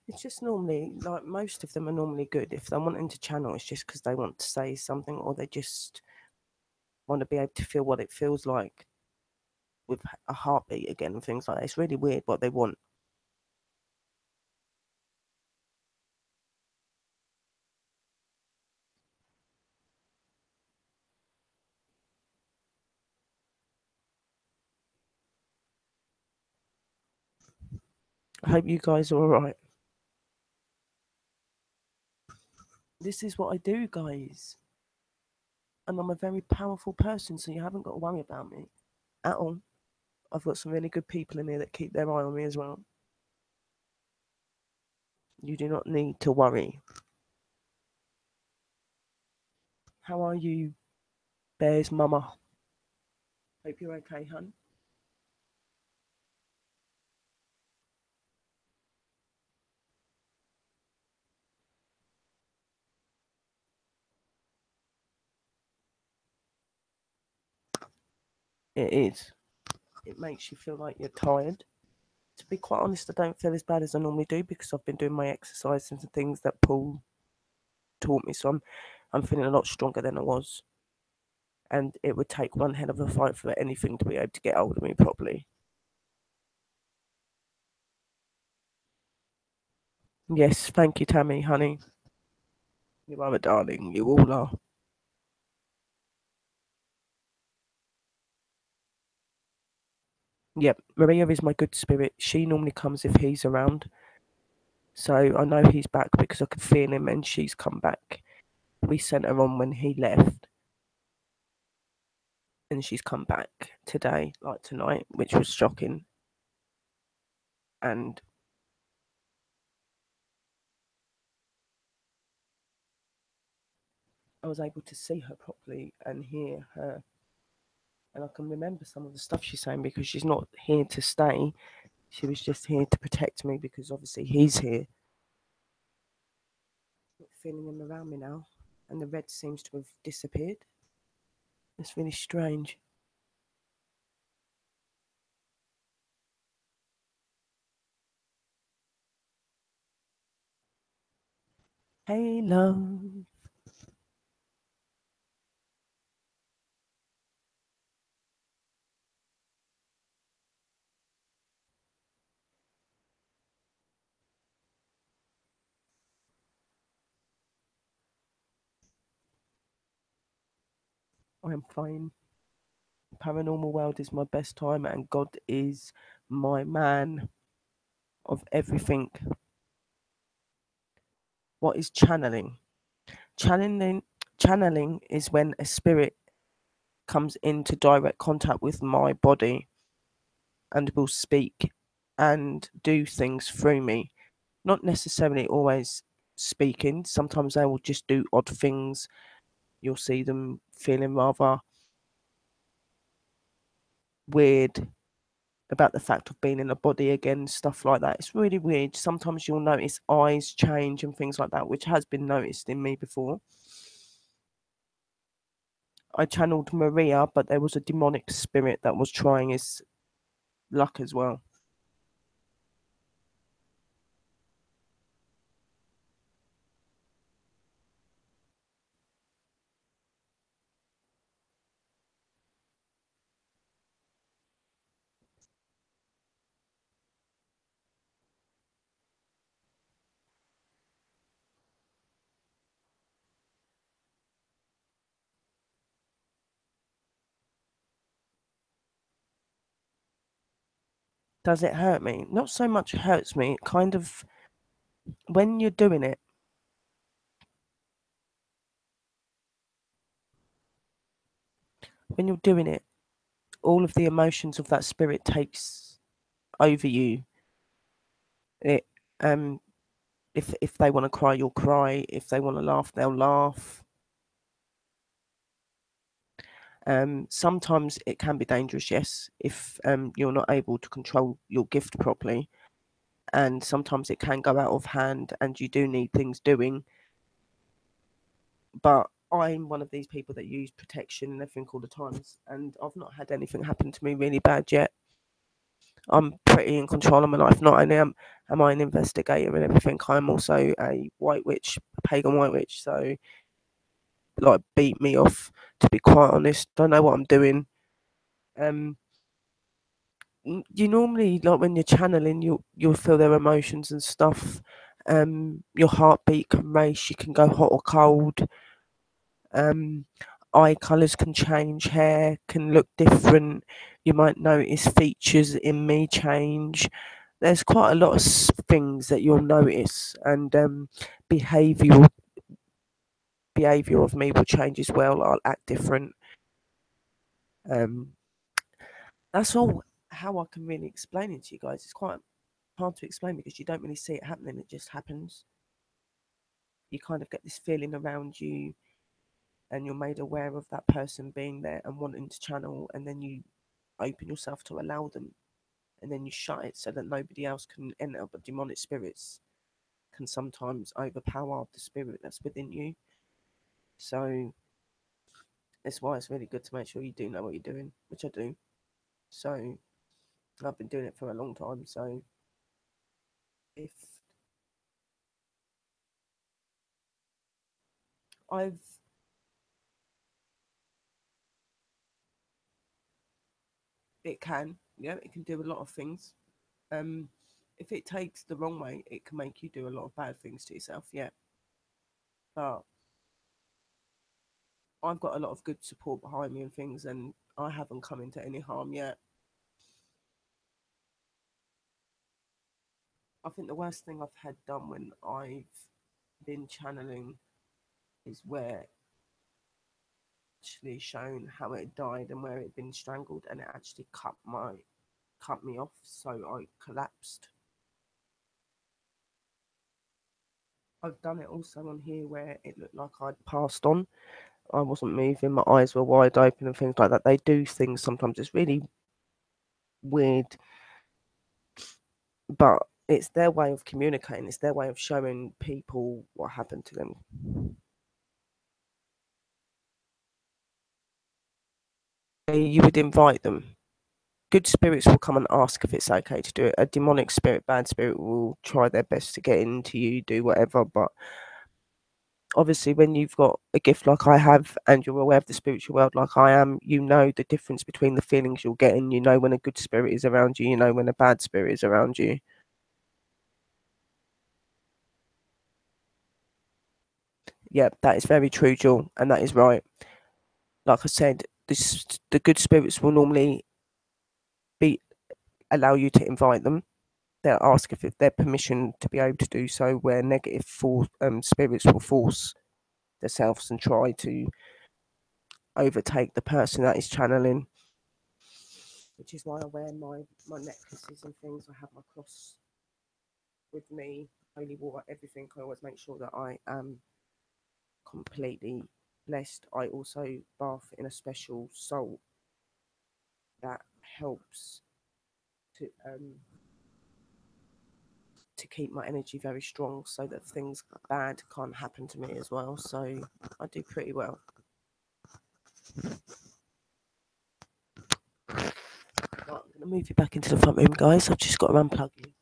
Speaker 1: It's just normally, like, most of them are normally good. If they're wanting to channel, it's just because they want to say something or they just want to be able to feel what it feels like with a heartbeat again and things like that. It's really weird what they want. I hope you guys are all right. This is what I do, guys. And I'm a very powerful person, so you haven't got to worry about me at all. I've got some really good people in here that keep their eye on me as well. You do not need to worry. How are you, Bear's mama? Hope you're okay, hun. It is. It makes you feel like you're tired. To be quite honest, I don't feel as bad as I normally do because I've been doing my exercises and things that Paul taught me. So I'm feeling a lot stronger than I was. And it would take one hell of a fight for anything to be able to get hold of me properly. Yes, thank you, Tammy, honey. You are a darling. You all are. Yep, Maria is my good spirit. She normally comes if he's around. So I know he's back because I could feel him and she's come back. We sent her on when he left and she's come back today, like tonight, which was shocking. And I was able to see her properly and hear her. And I can remember some of the stuff she's saying because she's not here to stay. She was just here to protect me because obviously he's here. Not feeling him around me now. And the red seems to have disappeared. It's really strange. Hey, love. I'm fine. Paranormal world is my best time, and God is my man of everything. What is channeling? Channeling, channeling is when a spirit comes into direct contact with my body and will speak and do things through me. Not necessarily always speaking. Sometimes they will just do odd things. You'll see them feeling rather weird about the fact of being in a body again, stuff like that. It's really weird. Sometimes you'll notice eyes change and things like that, which has been noticed in me before. I channeled Maria, but there was a demonic spirit that was trying his luck as well. Does it hurt me? Not so much hurts me. It kind of, when you're doing it, when you're doing it, all of the emotions of that spirit takes over you. It um if they want to cry, you'll cry. If they want to laugh, they'll laugh. Sometimes it can be dangerous, yes, if you're not able to control your gift properly, and sometimes it can go out of hand, and you do need things doing. But I'm one of these people that use protection and everything all the times, and I've not had anything happen to me really bad yet. I'm pretty in control of my life. Not only am I an investigator and everything, I'm also a white witch, a pagan white witch. So, like, beat me off. To be quite honest, don't know what I'm doing. Um, you normally, like, when you're channeling, you'll feel their emotions and stuff. Your heartbeat can race. You can go hot or cold. Um, eye colours can change. Hair can look different. You might notice features in me change. There's quite a lot of things that you'll notice, and behavioural behaviour of me will change as well. I'll act different. Um, that's all how I can really explain it to you guys. It's quite hard to explain because you don't really see it happening. It just happens. You kind of get this feeling around you, and you're made aware of that person being there and wanting to channel, and then you open yourself to allow them, and then you shut it so that nobody else can enter. But demonic spirits can sometimes overpower the spirit that's within you. So that's why it's really good to make sure you do know what you're doing, which I do. So I've been doing it for a long time. So if I've it can, yeah, it can do a lot of things. Um, if it takes the wrong way, it can make you do a lot of bad things to yourself. Yeah, but I've got a lot of good support behind me and things, and I haven't come into any harm yet. I think the worst thing I've had done when I've been channeling is where actually shown how it died and where it had been strangled, and it actually cut me off, so I collapsed. I've done it also on here where it looked like I'd passed on. I wasn't moving, my eyes were wide open and things like that. They do things sometimes. It's really weird, but it's their way of communicating. It's their way of showing people what happened to them. You would invite them. Good spirits will come and ask if it's okay to do it. A demonic spirit, bad spirit will try their best to get into you, do whatever. But obviously, when you've got a gift like I have and you're aware of the spiritual world like I am, you know the difference between the feelings you're getting. You know when a good spirit is around you, you know when a bad spirit is around you. Yeah, that is very true, Jewel, and that is right. Like I said, the good spirits will normally be allow you to invite them. They'll ask if it's their permission to be able to do so, where negative spirits will force themselves and try to overtake the person that is channeling. Which is why I wear my necklaces and things. I have my cross with me, holy water, everything. I always make sure that I am completely blessed. I also bath in a special salt that helps to um to keep my energy very strong so that things bad can't happen to me as well. So I do pretty well. Right, I'm going to move you back into the front room, guys. I've just got to unplug you.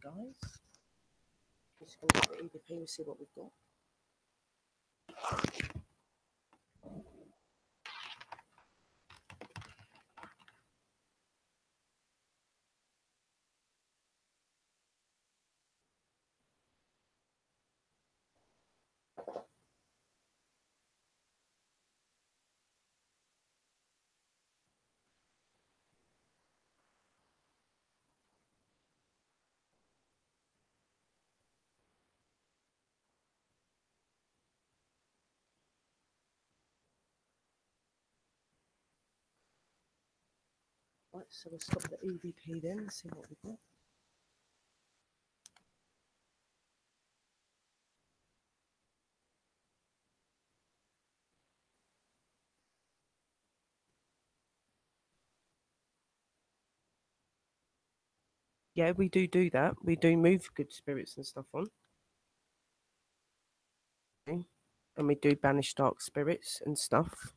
Speaker 1: Guys, just going to get the EVP and see what we've got. Right, so we'll stop the EVP then and see what we've got. Yeah, we do that. We do move good spirits and stuff on. Okay. And we do banish dark spirits and stuff.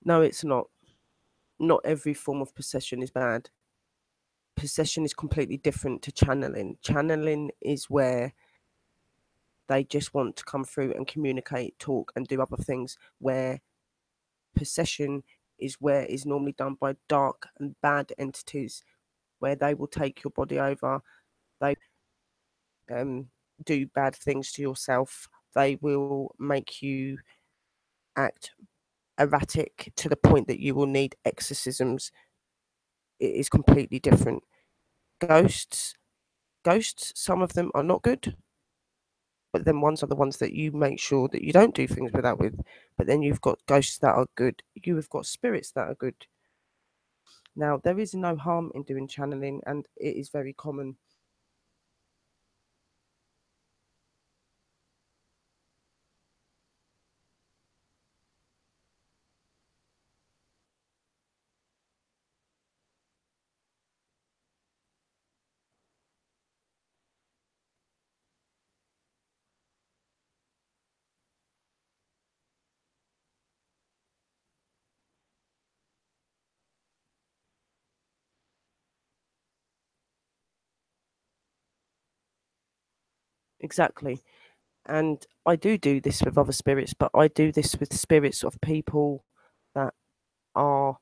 Speaker 1: No, it's not. not every form of possession is bad. Possession is completely different to channeling. Channeling is where they just want to come through and communicate, talk, and do other things, where possession is where is normally done by dark and bad entities, where they will take your body over, they do bad things to yourself, they will make you act erratic to the point that you will need exorcisms. It is completely different. Ghosts, some of them are not good, but then ones are the ones that you make sure that you don't do things with. But then you've got ghosts that are good. You have got spirits that are good. Now, there is no harm in doing channeling, and it is very common. Exactly. And I do this with other spirits, but I do this with spirits of people that are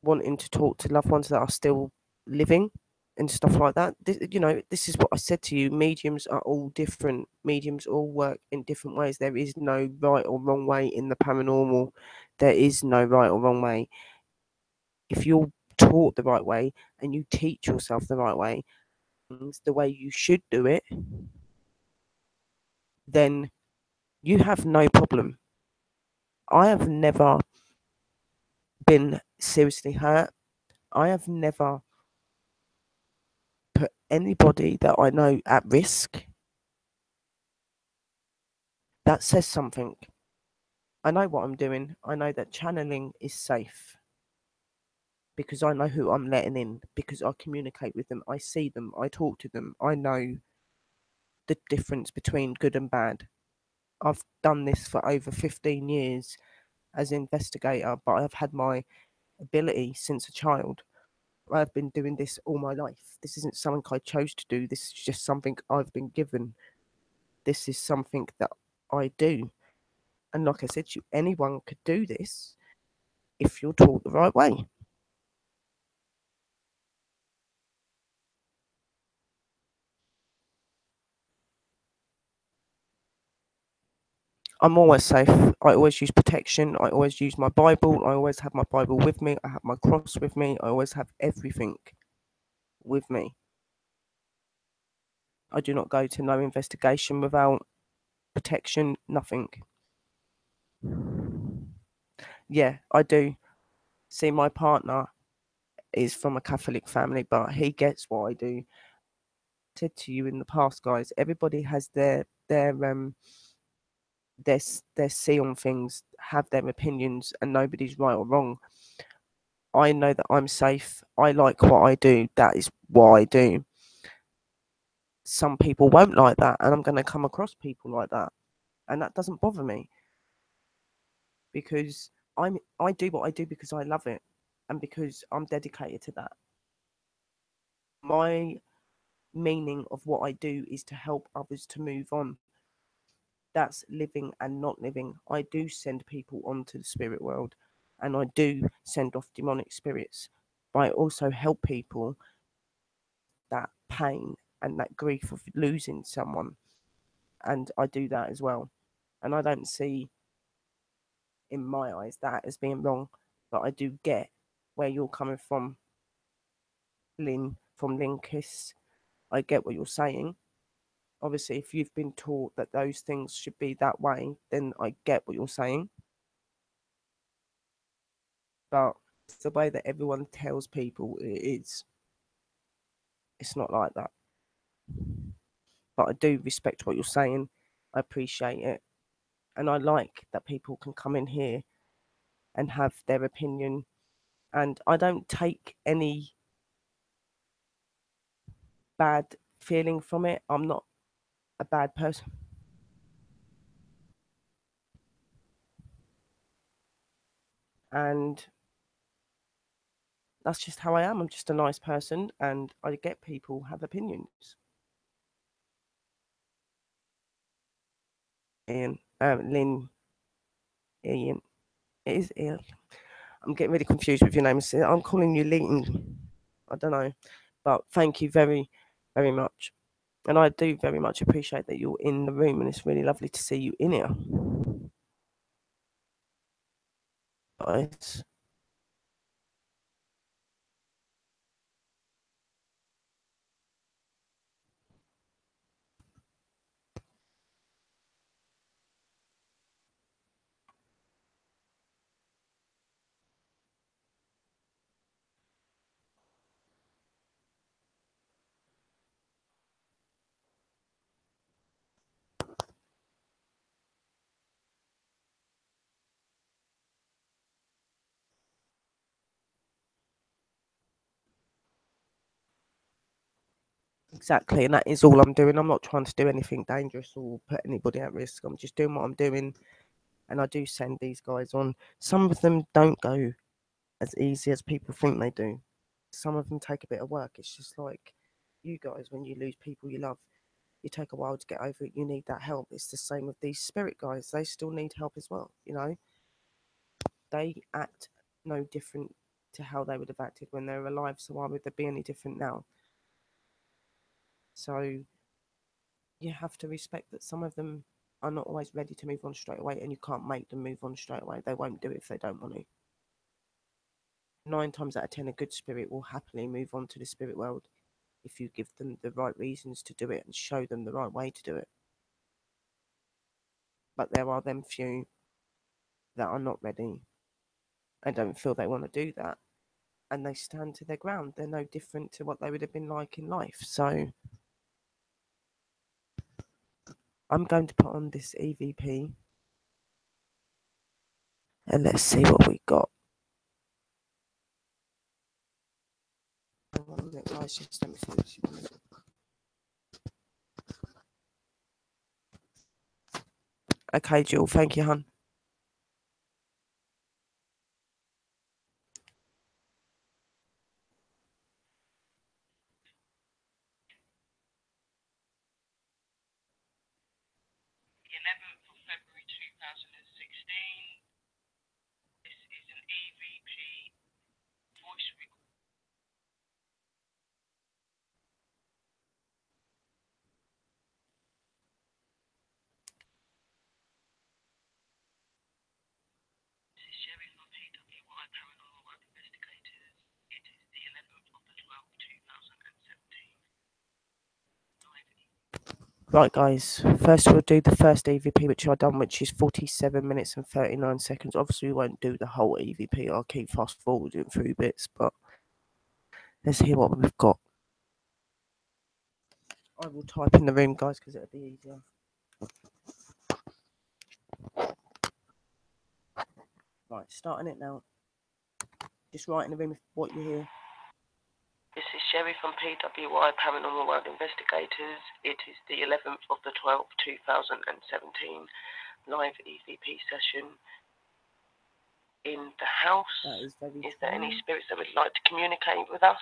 Speaker 1: wanting to talk to loved ones that are still living and stuff like that. This is what I said to you. Mediums are all different. Mediums all work in different ways. There is no right or wrong way in the paranormal. There is no right or wrong way. If you're taught the right way and you teach yourself the right way, the way you should do it, then you have no problem. I have never been seriously hurt. I have never put anybody that I know at risk. That says something. I know what I'm doing. I know that channeling is safe because I know who I'm letting in, because I communicate with them, I see them, I talk to them, I know the difference between good and bad. I've done this for over 15 years as an investigator, but I've had my ability since a child. I've been doing this all my life. This isn't something I chose to do. This is just something I've been given. This is something that I do. And like I said to you, anyone could do this if you're taught the right way. I'm always safe. I always use protection. I always use my Bible. I always have my Bible with me. I have my cross with me. I always have everything with me. I do not go to no investigation without protection, nothing. Yeah, I do. See, my partner is from a Catholic family, but he gets what I do. Said to you in the past, guys, everybody has their see on things, have their opinions, and nobody's right or wrong. I know that I'm safe. I like what I do. That is what I do. Some people won't like that, and I'm going to come across people like that, and that doesn't bother me because I do what I do because I love it, and because I'm dedicated to that. My meaning of what I do is to help others to move on. That's living and not living. I do send people onto the spirit world, and I do send off demonic spirits, but I also help people that pain and that grief of losing someone, and I do that as well. And I don't see, in my eyes, that as being wrong, but I do get where you're coming from, Lynn, from Linkis. I get what you're saying. Obviously, if you've been taught that those things should be that way, then I get what you're saying. But it's the way that everyone tells people it's not like that. But I do respect what you're saying. I appreciate it. And I like that people can come in here and have their opinion. And I don't take any bad feeling from it. I'm not a bad person. And that's just how I am. I'm just a nice person, and I get people have opinions. Ian, Lynn, Ian, it is Ian. I'm getting really confused with your name. I'm calling you Leighton. I don't know, but thank you very, very much. And I do very much appreciate that you're in the room, and it's really lovely to see you in here. Guys. Exactly, and that is all I'm doing. I'm not trying to do anything dangerous or put anybody at risk. I'm just doing what I'm doing, and I do send these guys on. Some of them don't go as easy as people think they do. Some of them take a bit of work. It's just like you guys, when you lose people you love, you take a while to get over it. You need that help. It's the same with these spirit guys. They still need help as well. You know, they act no different to how they would have acted when they were alive. So why would they be any different now? So you have to respect that some of them are not always ready to move on straight away, and you can't make them move on straight away. They won't do it if they don't want to. 9 times out of 10, a good spirit will happily move on to the spirit world if you give them the right reasons to do it and show them the right way to do it. But there are them few that are not ready and don't feel they want to do that, and they stand to their ground. They're no different to what they would have been like in life. So I'm going to put on this EVP and let's see what we got. Guys, just let me finish. Okay, Jill, thank you, hun. The 11th of February 2016. This is an EVP voice record. This is Sherry from PWI Paranormal World Investigators. It is the 11th of the 12th, 2017. Right, guys. First, we'll do the first EVP, which I've done, which is 47 minutes and 39 seconds. Obviously, we won't do the whole EVP. I'll keep fast forwarding through bits, but let's hear what we've got. I will type in the room, guys, because it'll be easier. Right, starting it now. Just write in the room what you hear. This is Sherry from PWI Paranormal World Investigators. It is the 11th of the 12th, 2017, live EVP session in the house. Is there any spirits that would like to communicate with us?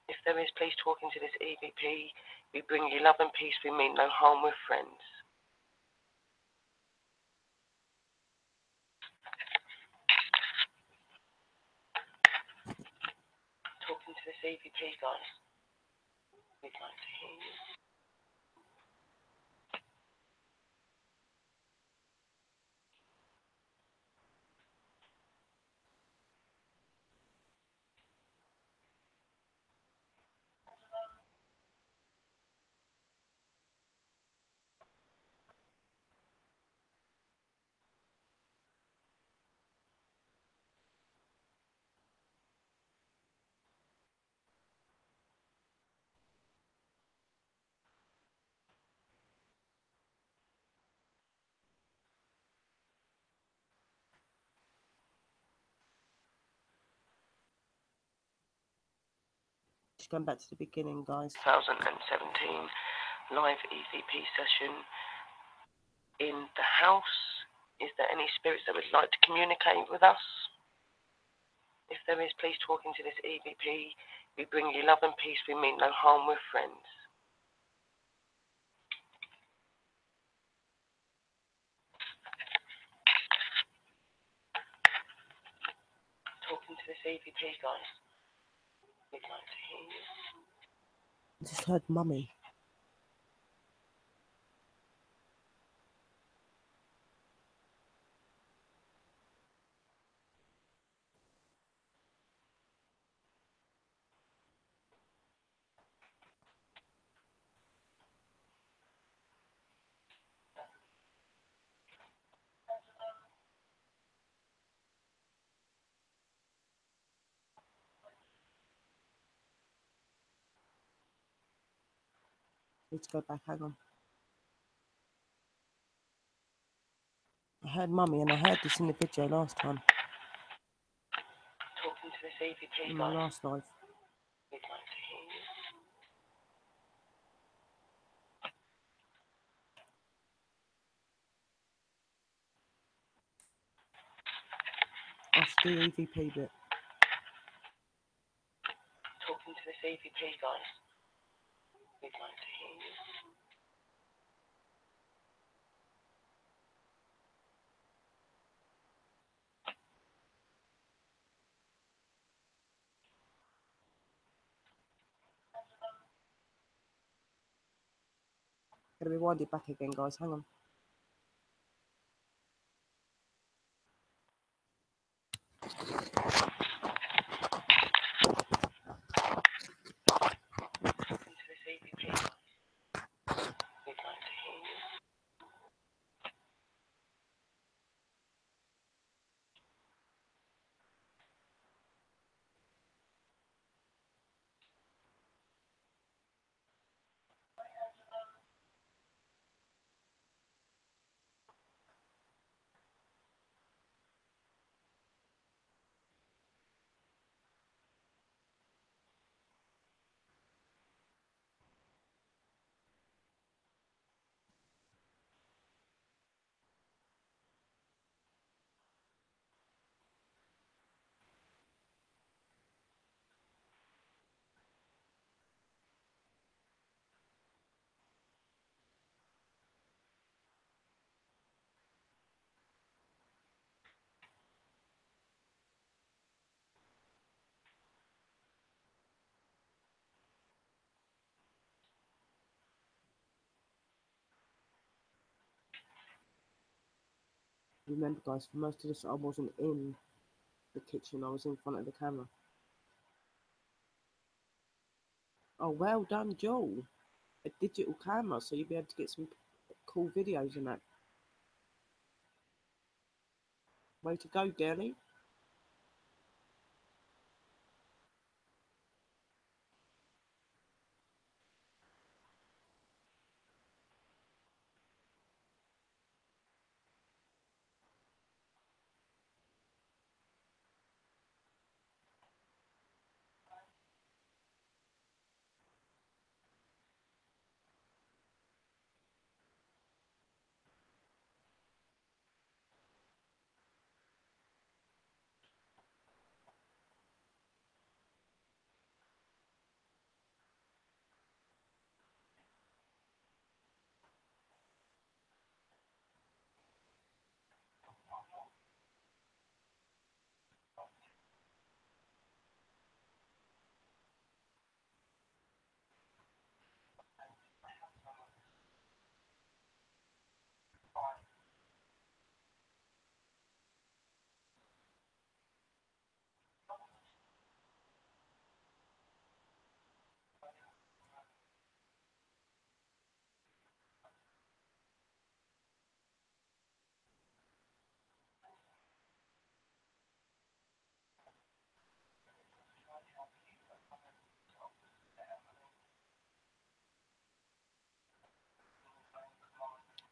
Speaker 1: If there is, please talk into this EVP. We bring you love and peace. We mean no harm. We're friends. Talking to this EVP, guys. We'd like to hear you. Just going back to the beginning, guys. 2017 live EVP session in the house. Is there any spirits that would like to communicate with us? If there is, please talk into this EVP. We bring you love and peace. We mean no harm. We're friends. Talking to this EVP, guys. We'd like to hear you. I just heard Mummy. Need to go back, hang on. I heard Mummy and I heard this in the video last time. Talking to this EVP, in my last life. We'd like to hear you. After the EVP bit. Talking to this EVP, guys. We'd like to hear you. Gotta rewind it back again, guys. Hang on. Talking to this EVP, guys. We'd like to hear you. Remember, guys, for most of this, I wasn't in the kitchen. I was in front of the camera. Oh, well done, Joel. A digital camera, so you'll be able to get some cool videos and that. Way to go, girlie.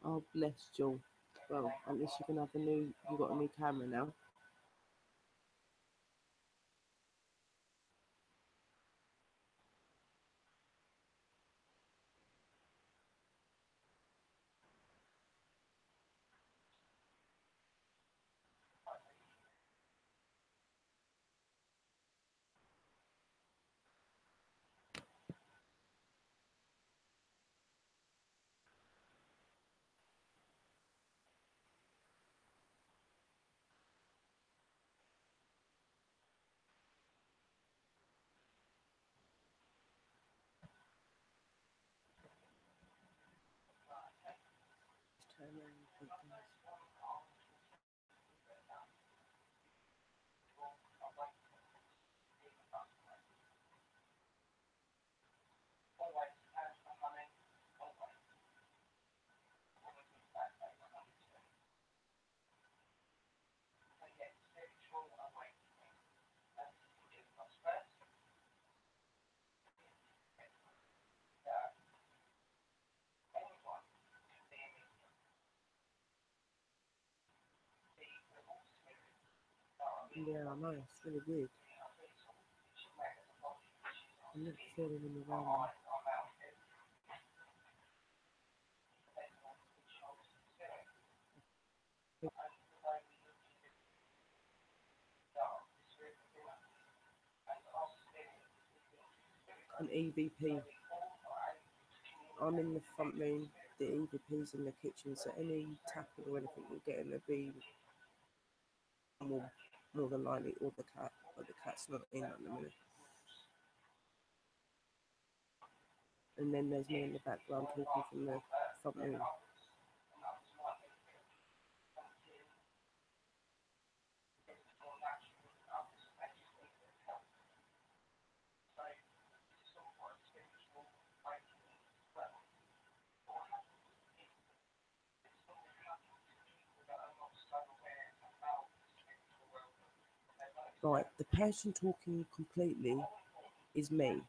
Speaker 1: Oh, bless Joel. Well, at least you can have you got a new camera now. Yeah, I know, it's really weird. I'm not feeling them around me. An EVP. I'm in the front room, the EVP's in the kitchen, so any tapping or anything you're getting will be more than likely, or the cat, but the cat's not in at the minute. And then there's me in the background talking from the front room. Right, the person talking completely is me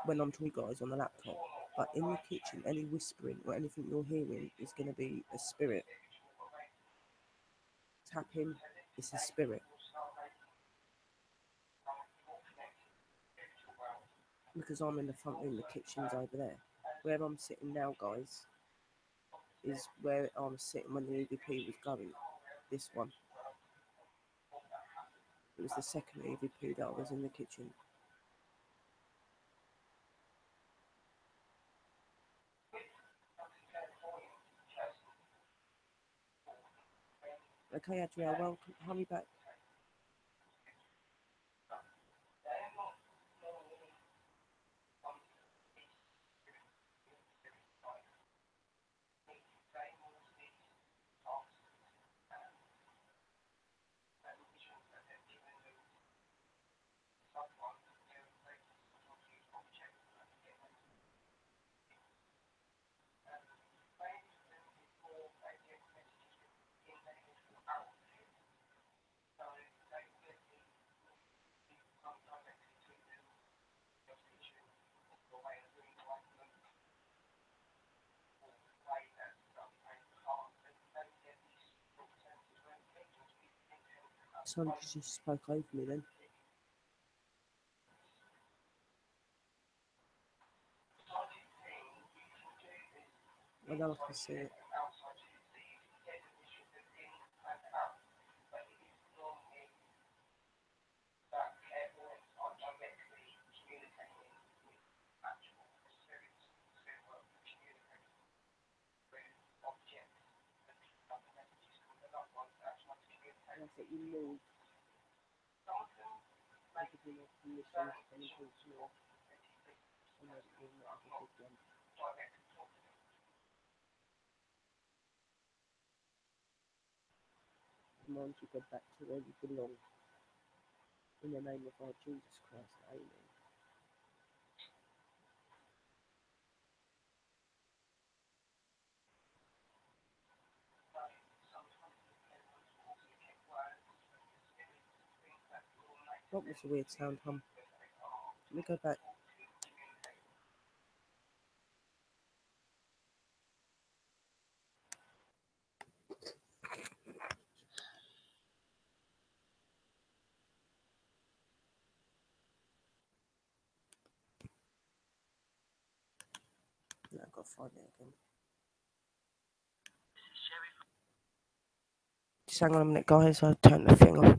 Speaker 1: when I'm talking to you guys on the laptop. But in the kitchen, any whispering or anything you're hearing is going to be a spirit. Tapping is a spirit. Because I'm in the front room, the kitchen's over there. Where I'm sitting now, guys, is where I was sitting when the EVP was going. This one. It was the second EVP that I was in the kitchen. Okay, Adriel, well, hurry back. Son just spoke over me then. I know I can see it. That's what you need. I give you more permission to come and talk to me. I know that you're not a good one. Come on, you go back to where you belong. In the name of our Jesus Christ, amen. What was the weird sound, hum? Let me go back. No, I've got to find it again. Just hang on a minute, guys. I'll turn the thing off.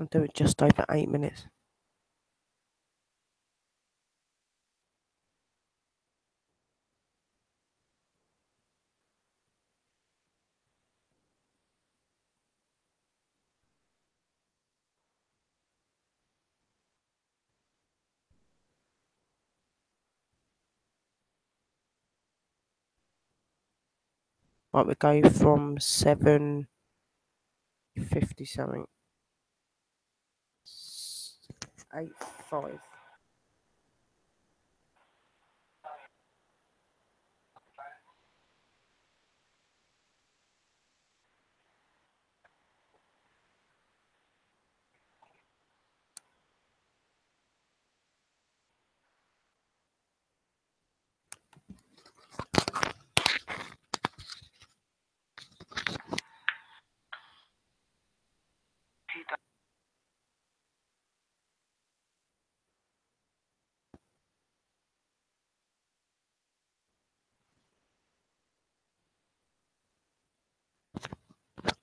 Speaker 1: I'll do it just over 8 minutes. Right, we go from 7:50 something. 8:05.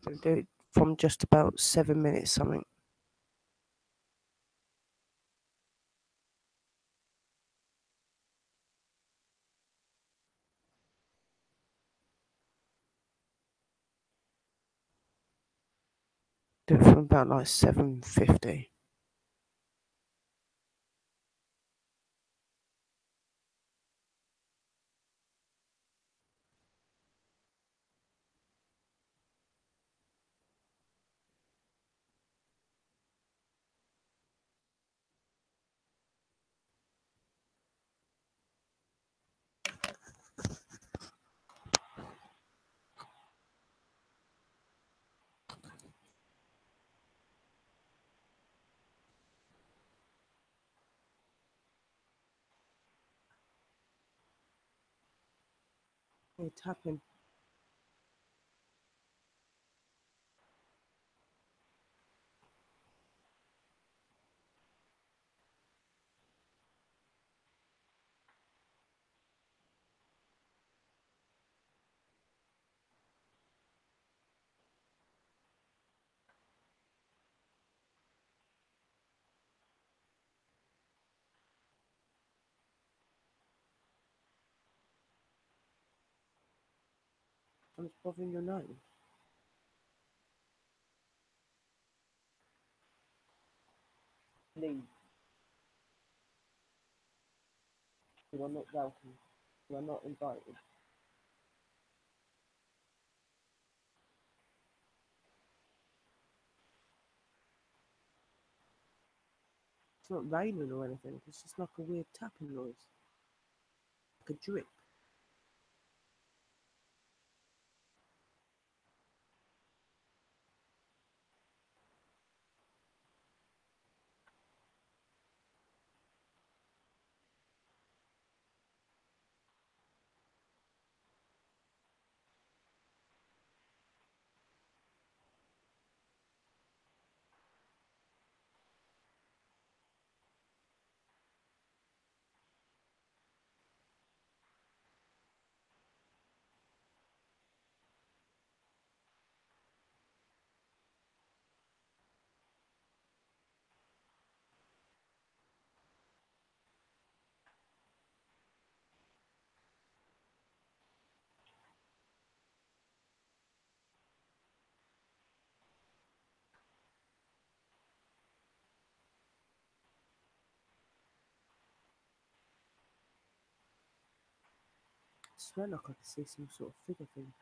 Speaker 1: We'll do it from just about 7 minutes something. Do it from about like 7:50. Yeah, tapping. I'm just bothering your nose. Leave. You are not welcome. You are not invited. It's not raining or anything. It's just like a weird tapping noise, like a drip. I swear like I could see some sort of figure thing.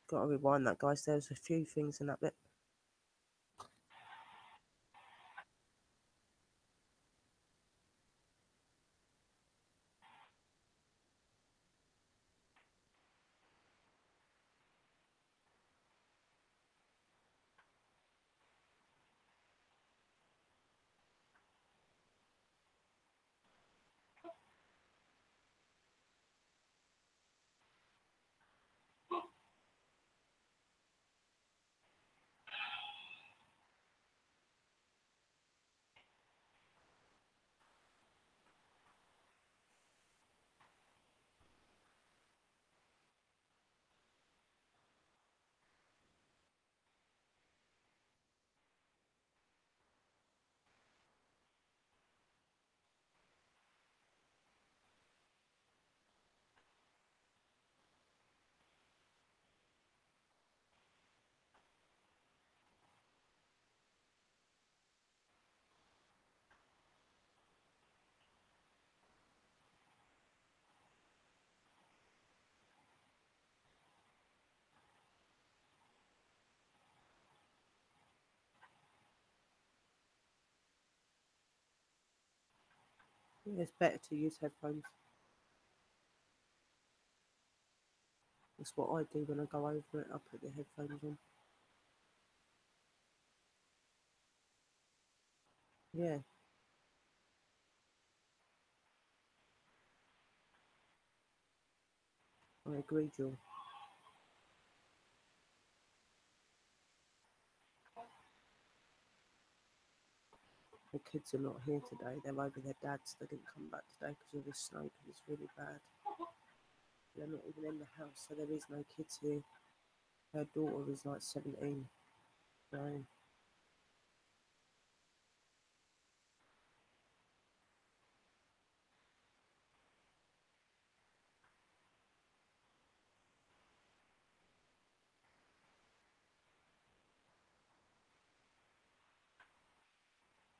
Speaker 1: Gotta rewind that, guys. There's a few things in that bit. Yeah, it's better to use headphones. That's what I do when I go over it. I put the headphones on. Yeah, I agree, Jill. The kids are not here today. They're over their dad's. They didn't come back today because of the snow, because it's really bad. They're not even in the house, so there is no kids here. Her daughter is like 17. So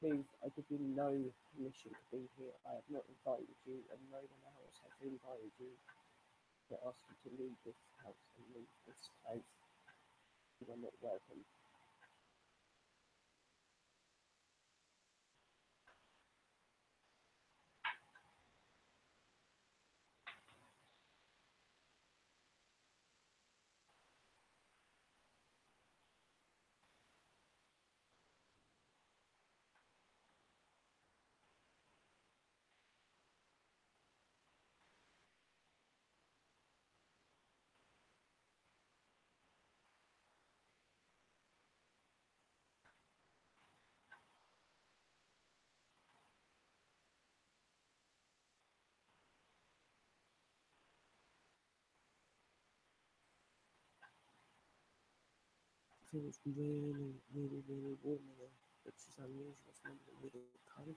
Speaker 1: please, I give you no permission to be here. I have not invited you, and no one else has invited you to ask you to leave this house and leave this place. You are not welcome. It feels really, really, really warm in here, which is unusual. It's normally really cold.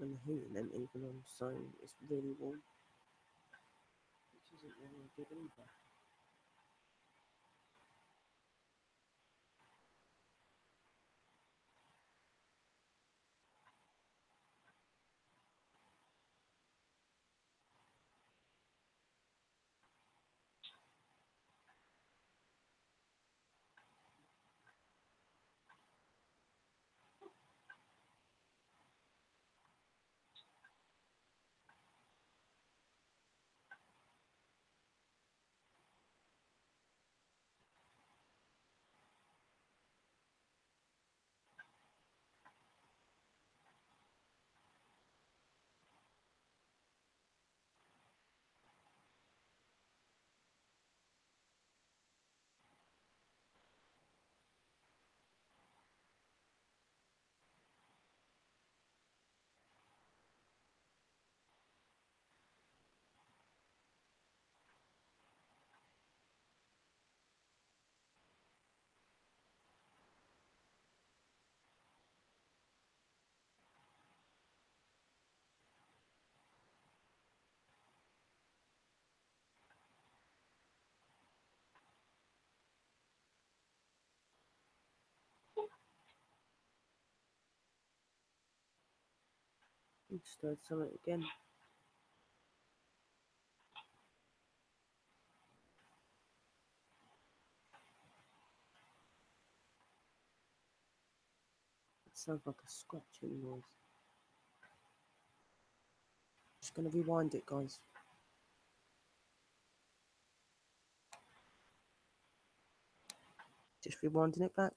Speaker 1: And the heating isn't even on, so it's really warm, which isn't really good either. We stirred something again. It sounds like a scratching noise. Just gonna rewind it, guys. Just rewinding it back.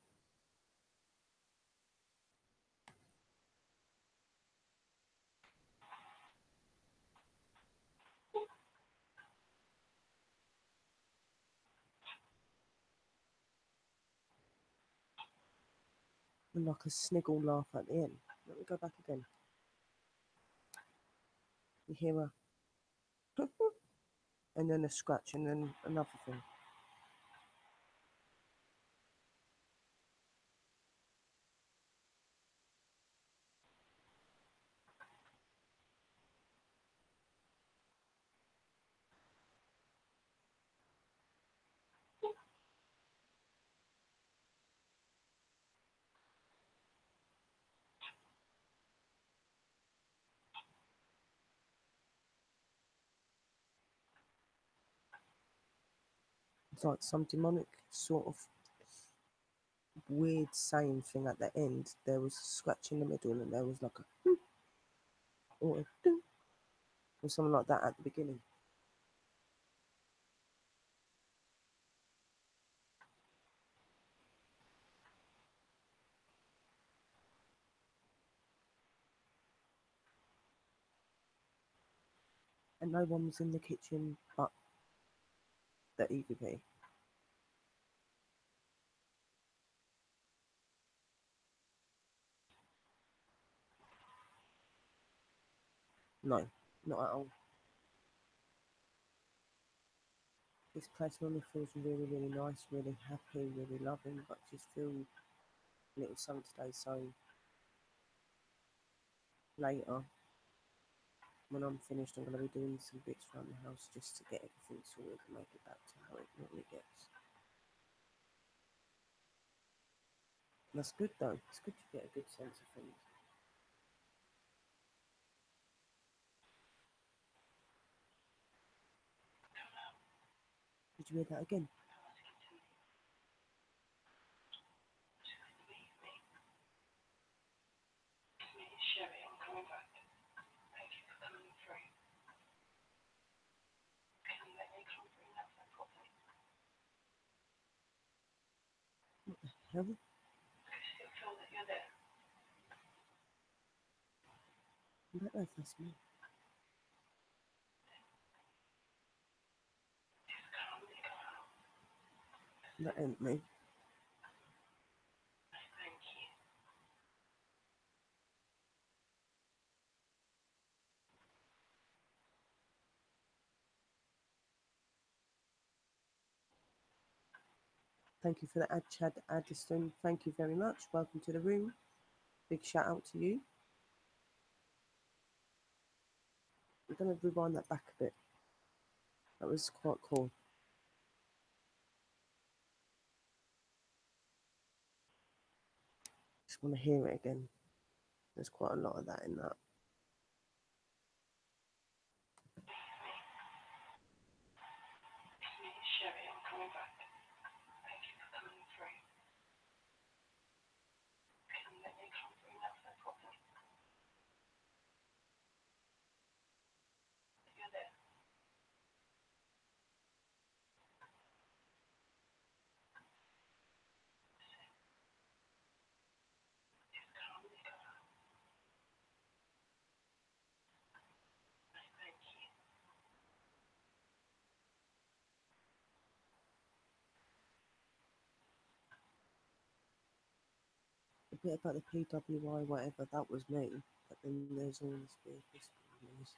Speaker 1: And like a sniggle laugh at the end. Let me go back again. You hear a and then a scratch and then another thing. It's like some demonic sort of weird saying thing at the end. There was a scratch in the middle, and there was like a or a ding, or something like that at the beginning. And no one was in the kitchen but the EVP. No, not at all. This place normally feels really, really nice, really happy, really loving, but just feel a little sun today. So later, when I'm finished, I'm going to be doing some bits around the house just to get everything sorted and make it back to how it normally gets. And that's good though. It's good to get a good sense of things. Did you hear that again? Hell? I don't know if that's me. That ain't me. Thank you for the ad, Chad Addiston. Thank you very much. Welcome to the room. Big shout out to you. I'm going to rewind that back a bit. That was quite cool. Just want to hear it again. There's quite a lot of that in that. A bit about the PWI, whatever, that was me. But then there's all this weird whispering noise.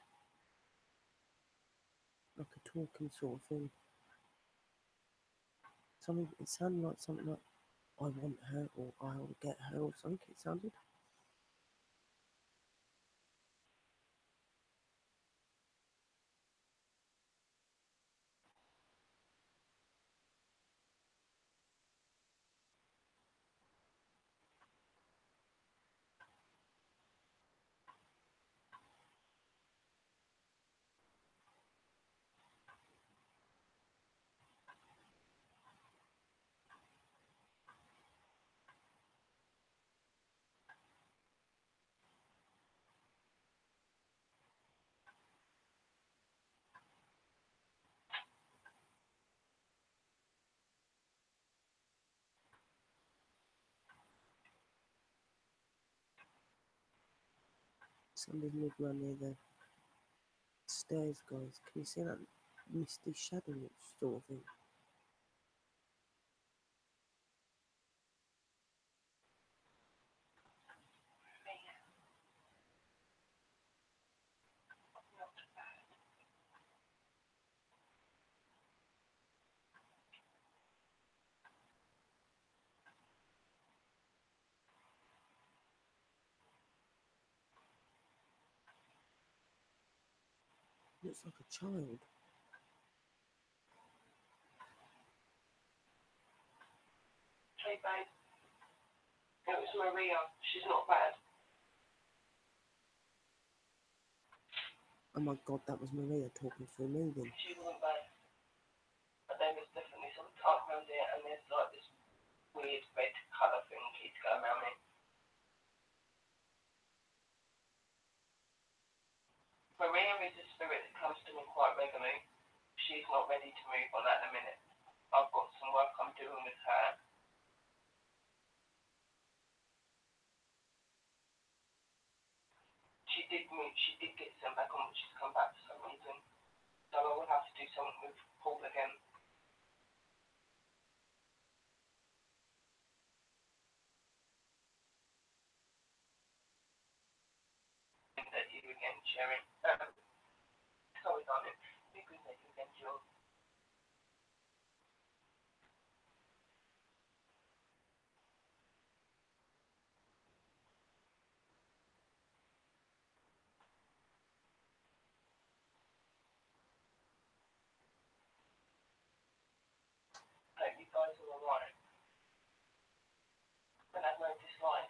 Speaker 1: Like a talking sort of thing. Something, it sounded like something like, I want her, or I'll get her, or something, it sounded. Somebody's moving around near the stairs, guys. Can you see that misty shadow sort of thing? Looks like a child.
Speaker 2: Hey babe, it was Maria. She's not bad.
Speaker 1: Oh my god, that was Maria talking through me then.
Speaker 2: She wasn't bad. Her name is definitely something. weird red colour thing keeps going around me. Maria is a spirit that comes to me quite regularly. She's not ready to move on at the minute. I've got some work I'm doing with her. She did get sent back on, but she's come back for some reason. So I will have to do something with Paul again. That you again, Sherry. Sorry, darling. Be good that you again, Jill. Hope you guys are alright. And I've no dislike.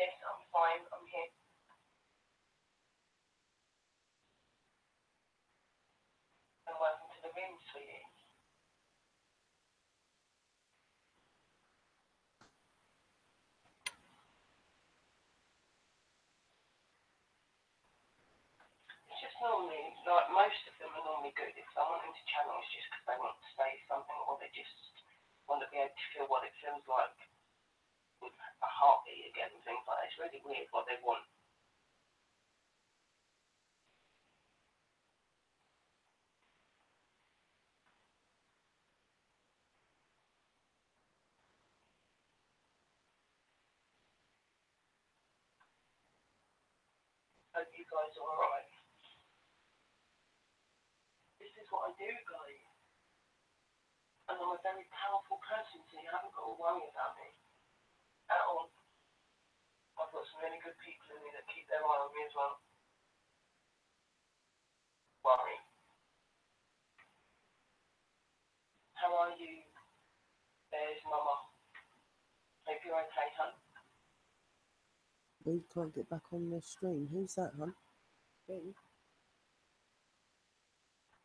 Speaker 2: Yes, I'm fine. I'm here. And welcome to the room, sweetie. It's just normally, like most of them are normally good. If I want them to channel, it's just because they want to say something or they just want to be able to feel what it feels like with a heartbeat again and things like that. It's really weird what they want. Hope you guys are alright. This is what I do, guys. And I'm a very powerful person, so you haven't got to worry about me at all. I've got some really good people in me that keep their eye on me as well. Worry. How are you? There's Mama. Hope you're okay, hon.
Speaker 1: We can't get back on the stream. Who's that, hon? Me?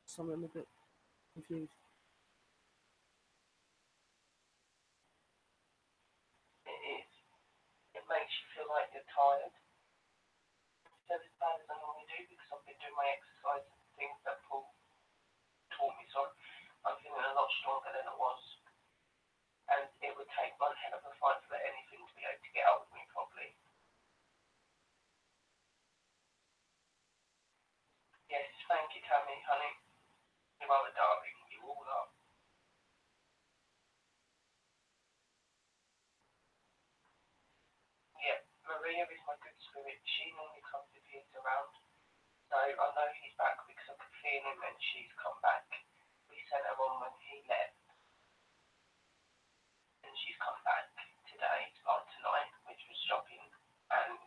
Speaker 1: So I'm a bit confused.
Speaker 2: It is. It makes you feel like you're tired. So as bad as I normally do because I've been doing my exercise and things that Paul taught me, so I'm feeling a lot stronger than I was. And it would take one hell of a fight for anything to be able to get out of me properly. Yes, thank you, Tammy, honey. You are a darling. You all are. Yeah, Maria is my good spirit. She normally comes if he's around. So I know he's back because I could feel him and she's come back. We sent her on when he left. And she's come back today, like tonight, which was shocking. And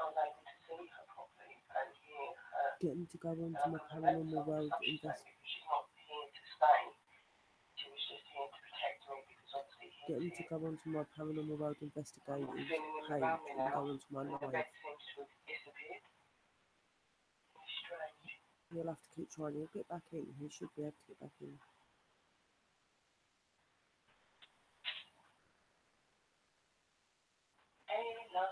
Speaker 2: I was able to see her properly and hear her.
Speaker 1: Get him to go on to my paranormal world investigate.
Speaker 2: She's not here to stay. She was just here to protect me because obviously he's
Speaker 1: Get him to go on to my paranormal world investigators page and go onto my
Speaker 2: the
Speaker 1: live.
Speaker 2: bed seems to have disappeared. It's strange.
Speaker 1: He'll have to keep trying. He'll get back in. He should be able to get back in.
Speaker 2: Hello.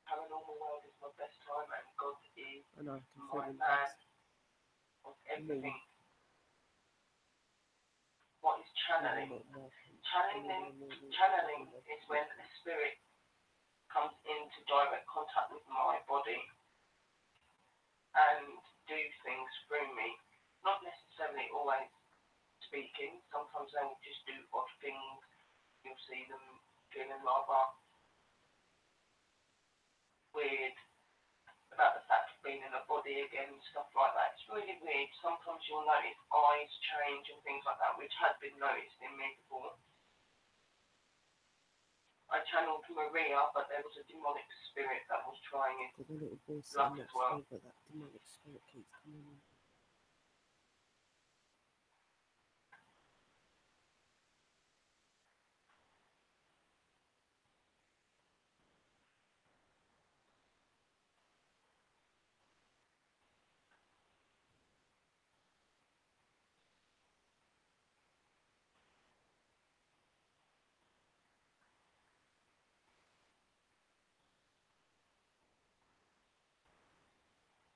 Speaker 2: Paranormal world is my best time and God is
Speaker 1: I know, I can feel
Speaker 2: my
Speaker 1: him.
Speaker 2: man of everything. What is channeling? Channeling is when a spirit comes into direct contact with my body and do things through me. Not necessarily always speaking. Sometimes they will just do odd things. You'll see them feeling rather weird about the fact of being in a body again, stuff like that. It's really weird. Sometimes you'll notice eyes change and things like that, which has been noticed in me before. I channeled Maria, but there was a demonic spirit that was trying it.
Speaker 1: Got a little voice
Speaker 2: Luck
Speaker 1: in
Speaker 2: as
Speaker 1: that
Speaker 2: well.
Speaker 1: but that demonic spirit keeps coming in.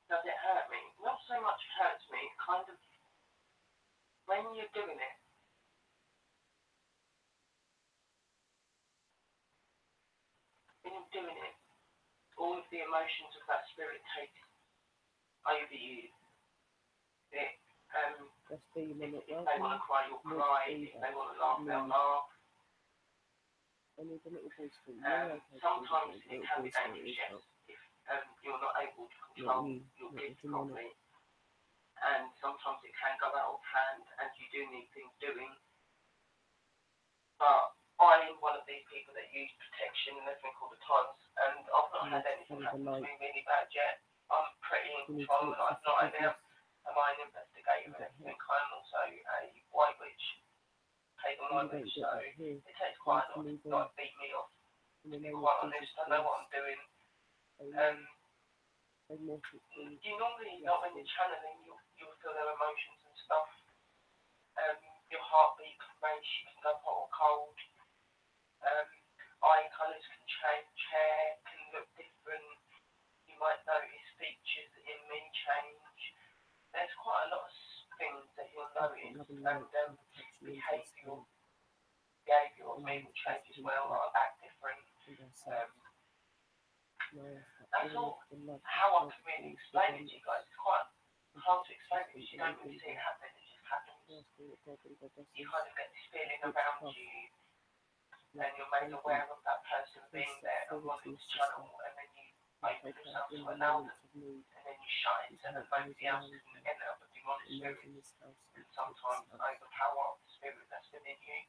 Speaker 2: Does it hurt me? Not so much hurts me, kind of, when you're doing it, all of the emotions of that spirit take over you.
Speaker 1: That's demon
Speaker 2: If they want to cry, you'll cry. If they want to laugh, they'll laugh.
Speaker 1: I need a little voice for you.
Speaker 2: Sometimes it can be dangerous, yes, if you're not able to control your gift properly. And sometimes it can go out of hand and you do need things doing. But I'm one of these people that use protection and everything all the time, and I've not had anything happen to me really bad yet. I'm pretty in control, and I've not only am I an investigator and everything, I'm also a white witch, pagan white witch, so it takes quite a lot to like beat me off. To be quite honest, I know what I'm doing. You normally, not when you're channeling, you'll feel their emotions and stuff. Your heartbeat can race, you can go hot or cold. Eye colours can change, hair can look different. You might notice features in me change. There's quite a lot of things that you'll notice, and behavioural of me will change as well. I'll act different. That's all how I can really explain it to you guys. It's quite hard to explain because you don't really see it happen, it just happens. You kind of get this feeling around you, and you're made aware of that person being there and wanting to channel, and then you open yourself to allow them, and then you shut it so that nobody else can enter the demonic spirit and sometimes overpower the spirit that's within you.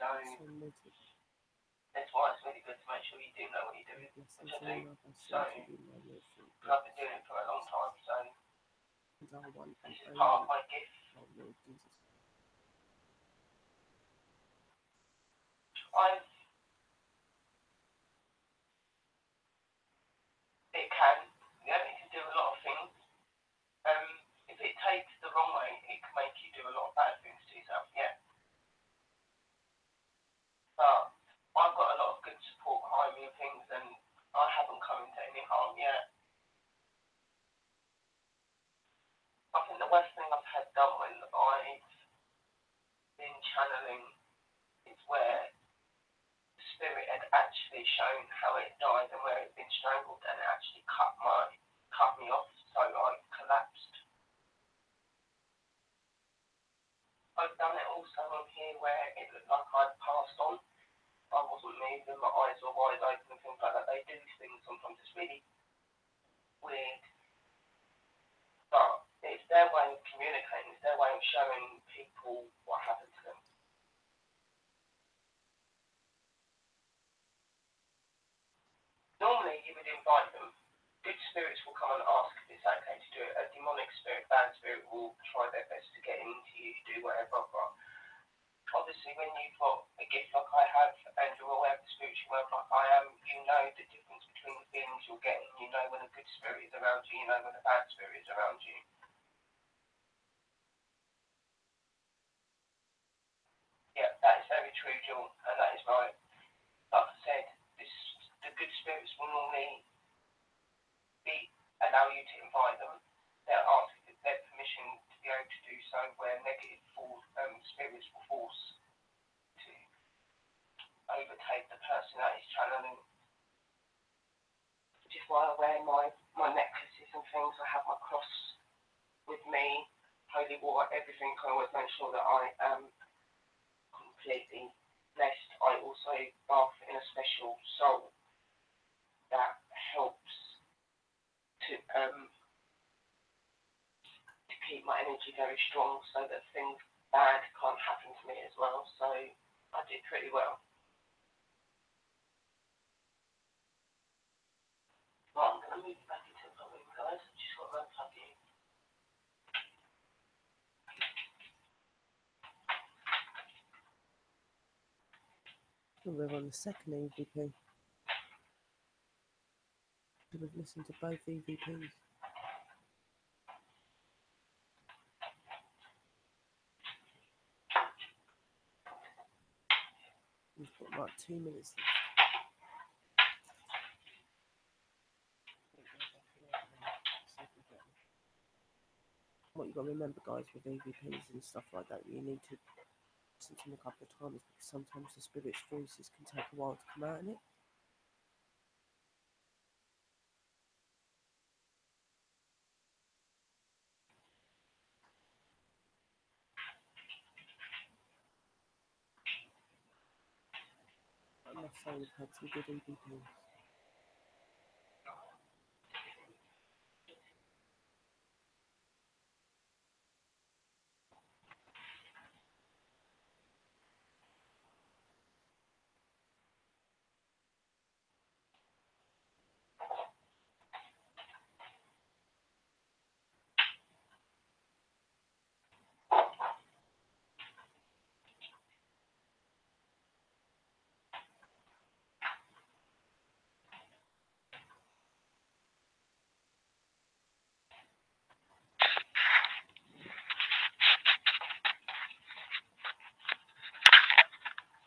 Speaker 2: So that's why it's really good to make sure you do know what you're doing, which I do. So I've been doing it for a long time, so this is part of my gift. It can do a lot of things. If it takes the wrong way, it can make you do a lot of bad things to yourself, yeah. But I've got a lot of good support behind me and things, and I haven't come into any harm yet. shown how it died and where it had been strangled, and it actually cut me off, so I collapsed. I've done it also on here where it looked like I'd passed on. I wasn't moving, my eyes were wide open and things like that. They do things sometimes, it's really weird. But it's their way of communicating, it's their way of showing people what happened to them. Normally you would invite them. Good spirits will come and ask if it's okay to do it. A demonic spirit, bad spirit will try their best to get into you, do whatever. But obviously when you've got a gift like I have and you're aware of the spiritual world like I am, you know the difference between the feelings you're getting. You know when a good spirit is around you, you know when a bad spirit is around you. Yeah, that is very true, Jill, and that is right. Like I said, the good spirits will normally allow you to invite them. They'll ask their permission to be able to do so, where negative spirits will force to overtake the person that is channeling. Which is why I wear my necklaces and things. I have my cross with me, holy water, everything. I always make sure that I am completely blessed. I also bath in a special salt that helps to keep my energy very strong, so that things bad can't happen to me as well. So I did pretty well. Right, I'm going to move back into the room, guys. I've just got to unplug you.
Speaker 1: We're on the second EVP. Should have listened to both EVPs. We've got like 2 minutes left. What you got to remember, guys, with EVPs and stuff like that, you need to listen to them a couple of times because sometimes the spirit's voices can take a while to come out in it. I must say we've had some good EVPs.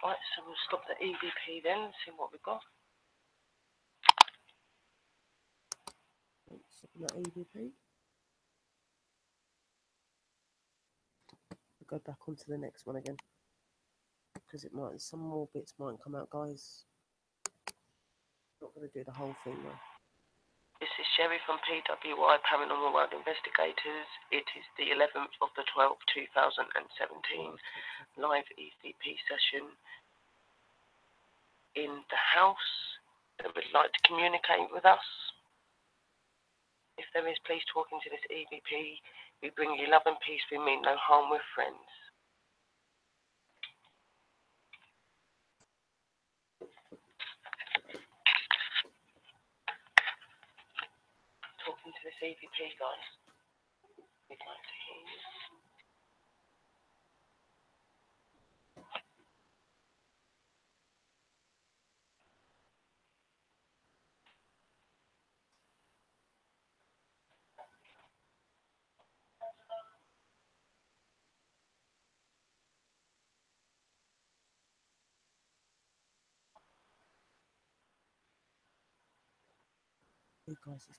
Speaker 2: Right, so we'll stop the EVP then and see what we've got.
Speaker 1: Stopping that EVP. We'll go back onto the next one again because it might, some more bits might come out, guys. Not going to do the whole thing though.
Speaker 2: This is Sherry from PWI Paranormal World Investigators. It is the 11th of the 12th, 2017, live EVP session in the house that would like to communicate with us. If there is, please talk into this EVP. We bring you love and peace. We mean no harm. We're friends. Talking to this EVP, guys. We'd like to hear you.
Speaker 1: Hey guys, it's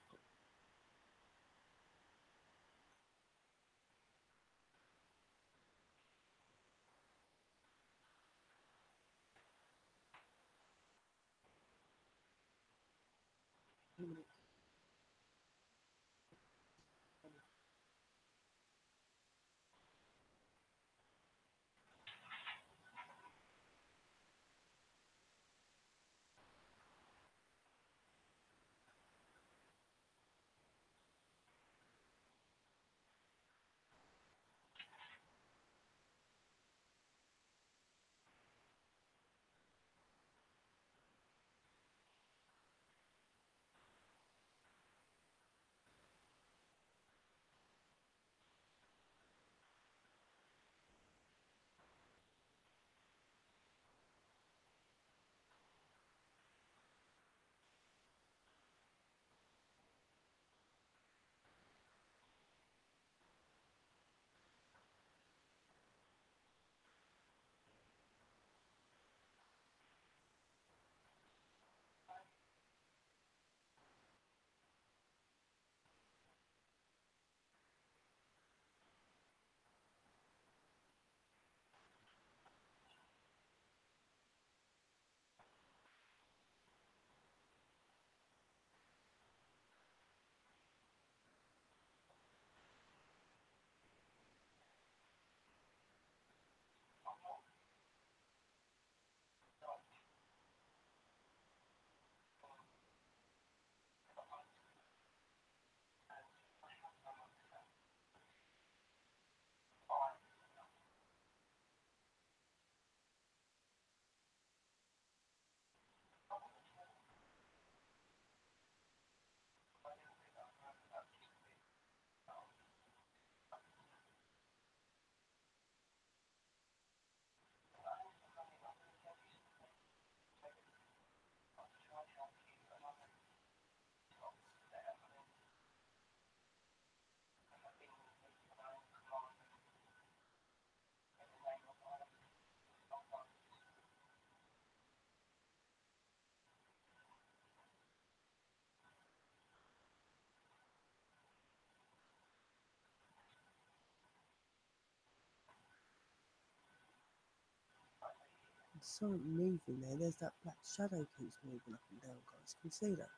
Speaker 1: There's something moving there. There's that black shadow keeps moving up and down, guys. Can you see that?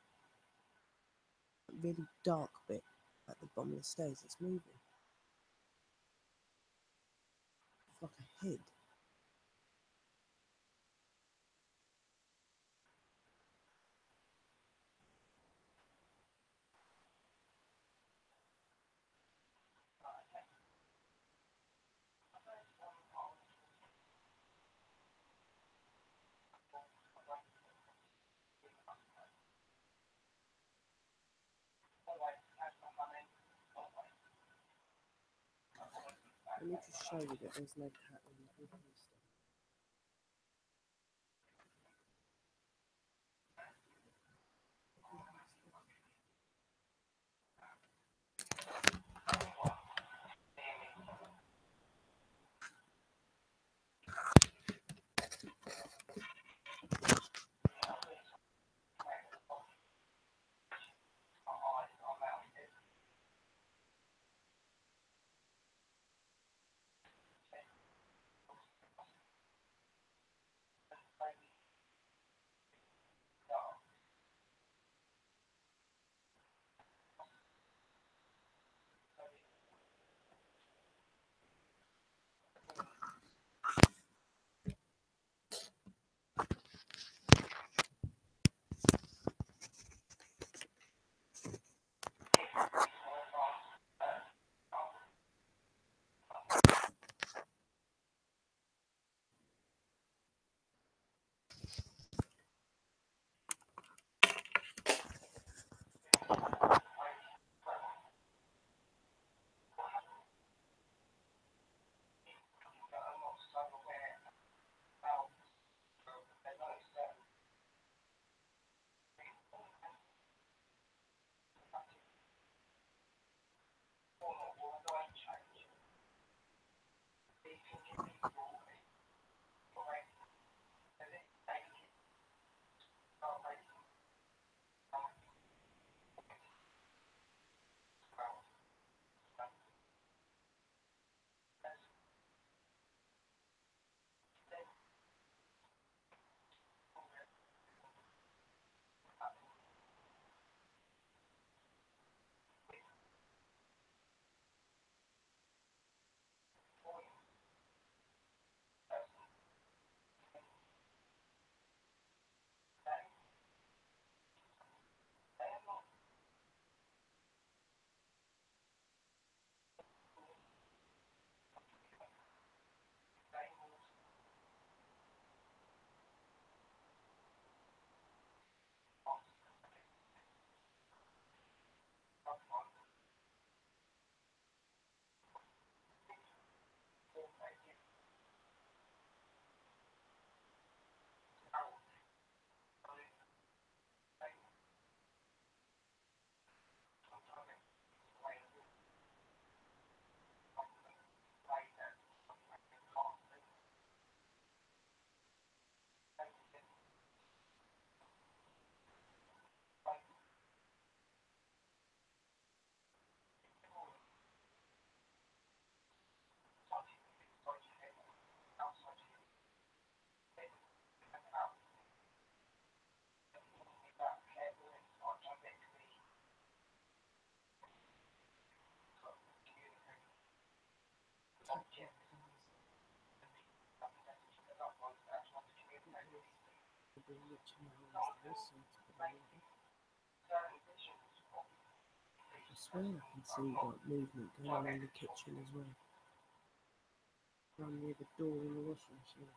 Speaker 1: That really dark bit at the bottom of the stairs. It's moving. It's like a head. Let me just show you that there's no cat in the room and stuff. I swear I can see like movement going on in the kitchen as well. From near the door in the washing machine.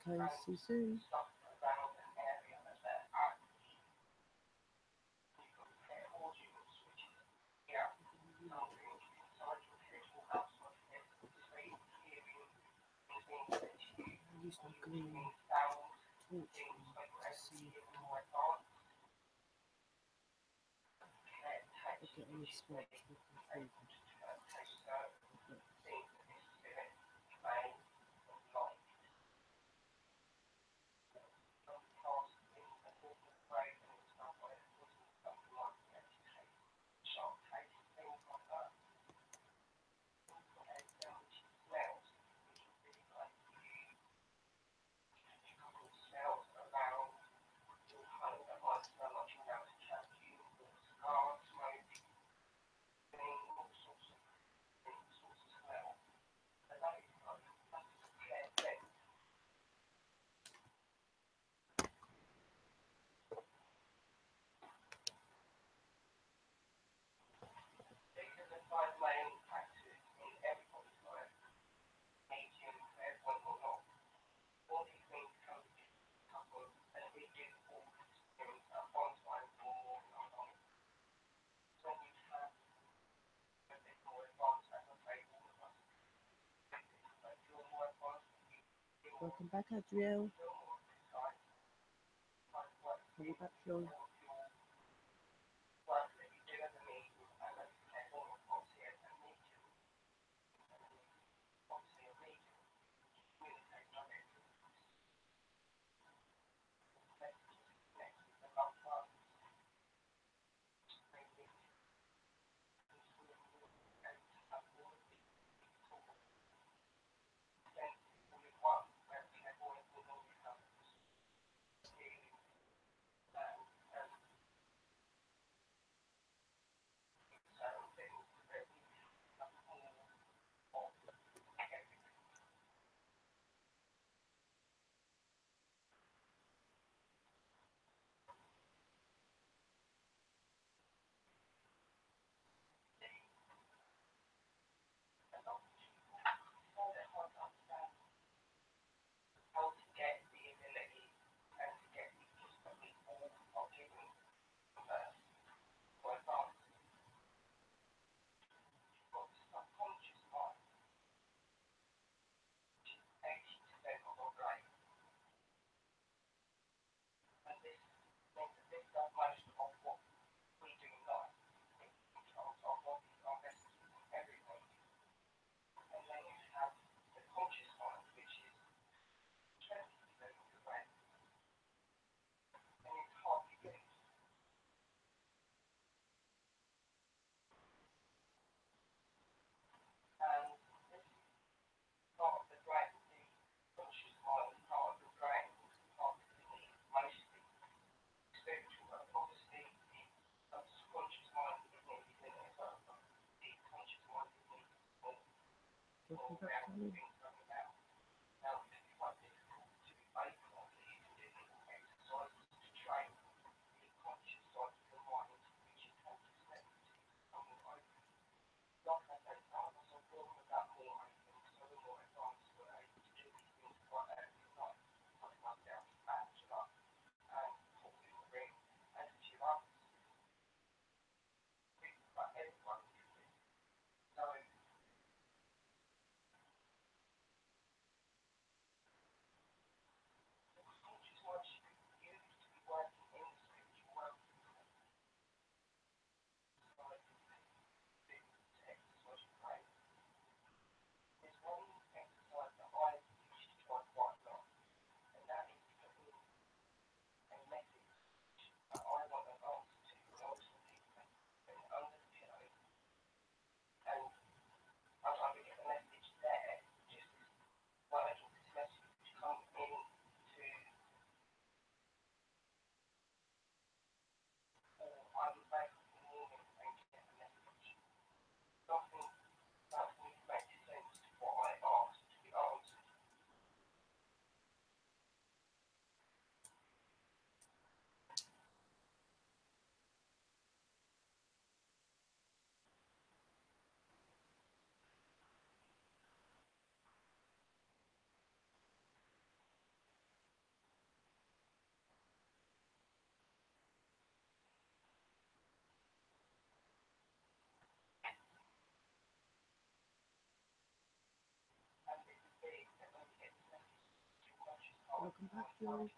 Speaker 1: Okay, see you soon.
Speaker 2: stuff around an area that they're at. You've got the care audience, which is yeah, something inside your head or outside your head, seeing, hearing, things being said to you,
Speaker 1: Use my
Speaker 2: or
Speaker 1: green
Speaker 2: hearing sounds,
Speaker 1: torch
Speaker 2: things that you're
Speaker 1: to
Speaker 2: able to
Speaker 1: see
Speaker 2: hear
Speaker 1: if
Speaker 2: more advanced. Care
Speaker 1: I
Speaker 2: takes,
Speaker 1: get any
Speaker 2: which is
Speaker 1: sparks
Speaker 2: the
Speaker 1: looking
Speaker 2: able
Speaker 1: through
Speaker 2: to take certain
Speaker 1: them.
Speaker 2: things that this spirit may like. Some tasks in a different way and it's not what it was, something like meditate, sharp taste, things like that. And which smells, which is really like a couple of smells around your home that might smell like you're about to catch you, or cigar smoke, all sorts of things, sorts of smell. And that is like, that's a care thing. Because of five main factors in everybody's life, medium, clairvoyant or not, all these things come couple and we do all experience at one time or more in our life. When you have a bit more advanced, as I say, all of us, but you're more advanced, you feel more,
Speaker 1: Welcome back, Adriel.
Speaker 2: feel more precise, kind of work
Speaker 1: Are you back, John?
Speaker 2: all of your work that you do as a medium and as a clairvoyant, obviously as a medium, obviously a medium, communicate directly with messages, connect with the loved ones, they need to sort of and to have all of these sort of senses all in one, where clairvoyant will normally have feeling and certain things, where we have all of everything. And often people find it hard to understand how to get the ability and to get the gifts that we all are given first or advanced. You've got the subconscious mind, which is 80% of our brain. And this means that this does most of what we do in life. It controls our bodies, our messages, everything. And then you have the conscious mind, which is 20% of your brain. And it's hardly used. And this part of the brain, the conscious mind part of the brain, is the part that we need mostly spiritual work. Obviously, the subconscious mind is needed in it as well, but the conscious mind is needed for
Speaker 1: Welcome back,
Speaker 2: reality
Speaker 1: Tony.
Speaker 2: things going about. Now, it can be quite difficult to bake on these difficult exercises to train the conscious side of your mind, which is consciousness, something like I said, some of us are born with that more open, so we're more advanced, we're able to do these things quite early in life, like myself, Angela, and Paul in the ring, and a few others. But everyone can do. So
Speaker 1: Welcome back, Joe.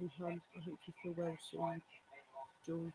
Speaker 1: you, hon. I hope you feel well soon, George.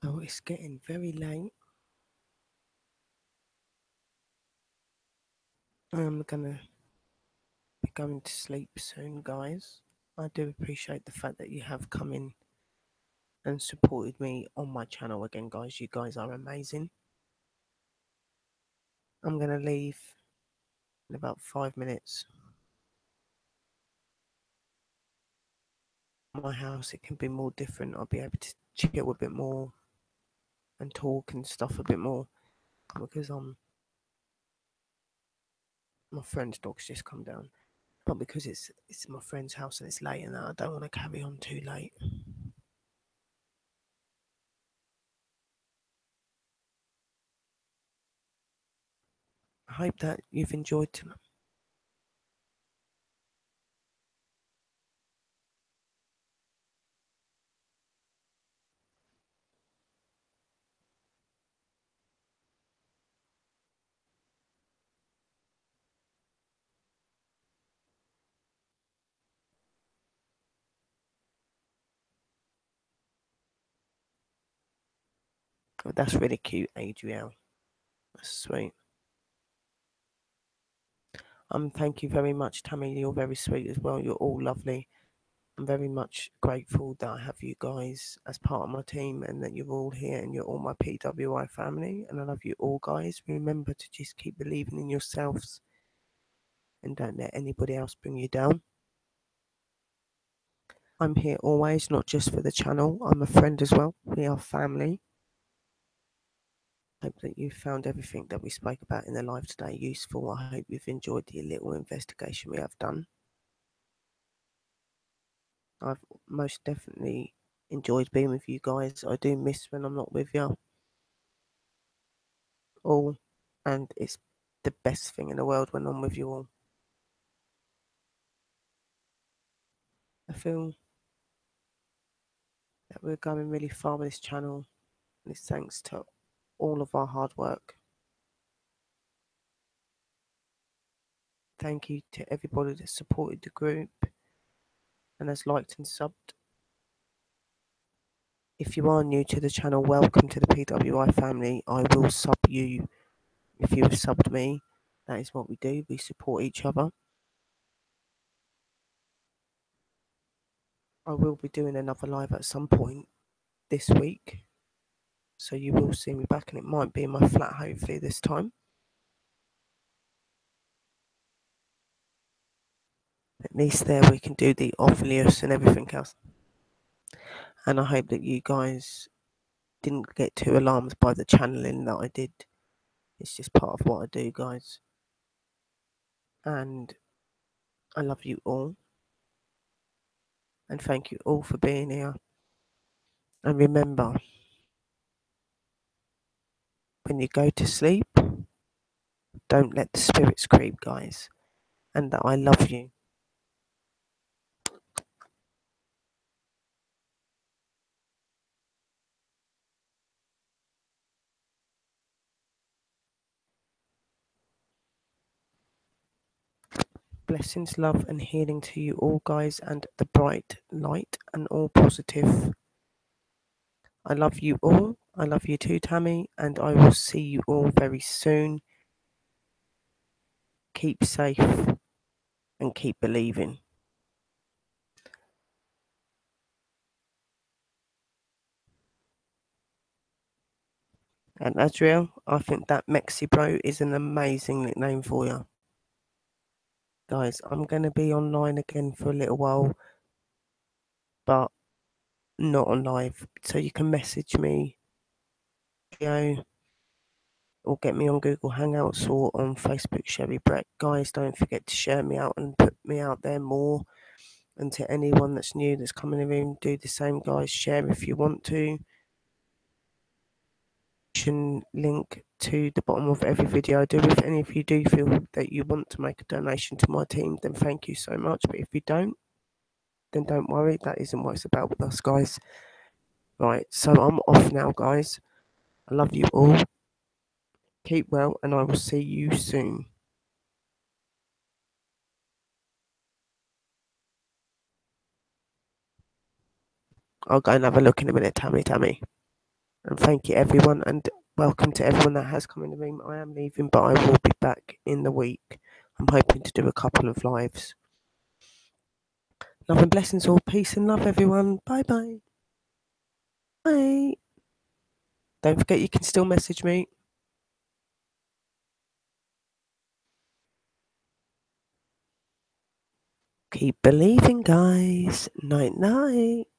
Speaker 1: Oh, it's getting very late. I'm gonna be going to sleep soon, guys. I do appreciate the fact that you have come in and supported me on my channel again, guys. You guys are amazing. I'm gonna leave in about 5 minutes. My house, it can be more different. I'll be able to chill a bit more and talk and stuff a bit more because my friend's dog's just come down. But because it's my friend's house and it's late and that, I don't want to carry on too late. I hope that you've enjoyed tonight. Oh, that's really cute, Adriel. That's sweet. Thank you very much, Tammy. You're very sweet as well. You're all lovely. I'm very much grateful that I have you guys as part of my team and that you're all here and you're all my PWI family. And I love you all, guys. Remember to just keep believing in yourselves and don't let anybody else bring you down. I'm here always, not just for the channel. I'm a friend as well. We are family. Hope that you found everything that we spoke about in the live today useful. I hope you've enjoyed the little investigation we have done. I've most definitely enjoyed being with you guys. I do miss when I'm not with you all, and it's the best thing in the world when I'm with you all. I feel that we're going really far with this channel, and it's thanks to all of our hard work. Thank you to everybody that supported the group and has liked and subbed. If you are new to the channel, welcome to the PWI family. I will sub you if you have subbed me. That is what we do. We support each other. I will be doing another live at some point this week. So you will see me back and it might be in my flat hopefully this time. At least there we can do the Ophelius and everything else. And I hope that you guys didn't get too alarmed by the channeling that I did. It's just part of what I do, guys. And I love you all. And thank you all for being here. And remember, when you go to sleep, don't let the spirits creep, guys. And that I love you. Blessings, love, and healing to you all, guys, and the bright light and all positive. I love you all. I love you too, Tammy, and I will see you all very soon. Keep safe and keep believing. And Adriel, I think that Mexi Bro is an amazing nickname for you. Guys, I'm going to be online again for a little while, but not on live. So you can message me or get me on Google Hangouts or on Facebook, Sherry Brett. Guys, don't forget to share me out and put me out there more. And to anyone that's new that's coming in the room, do the same, guys. Share if you want to. Link to the bottom of every video I do. If any of you do feel that you want to make a donation to my team, then thank you so much. But if you don't, then don't worry. That isn't what it's about with us, guys. Right, so I'm off now, guys. I love you all. Keep well, and I will see you soon. I'll go and have a look in a minute, Tammy. And thank you, everyone, and welcome to everyone that has come in the room. I am leaving, but I will be back in the week. I'm hoping to do a couple of lives. Love and blessings all. Peace and love, everyone. Bye-bye. Bye. Don't forget you can still message me. Keep believing, guys. Night night.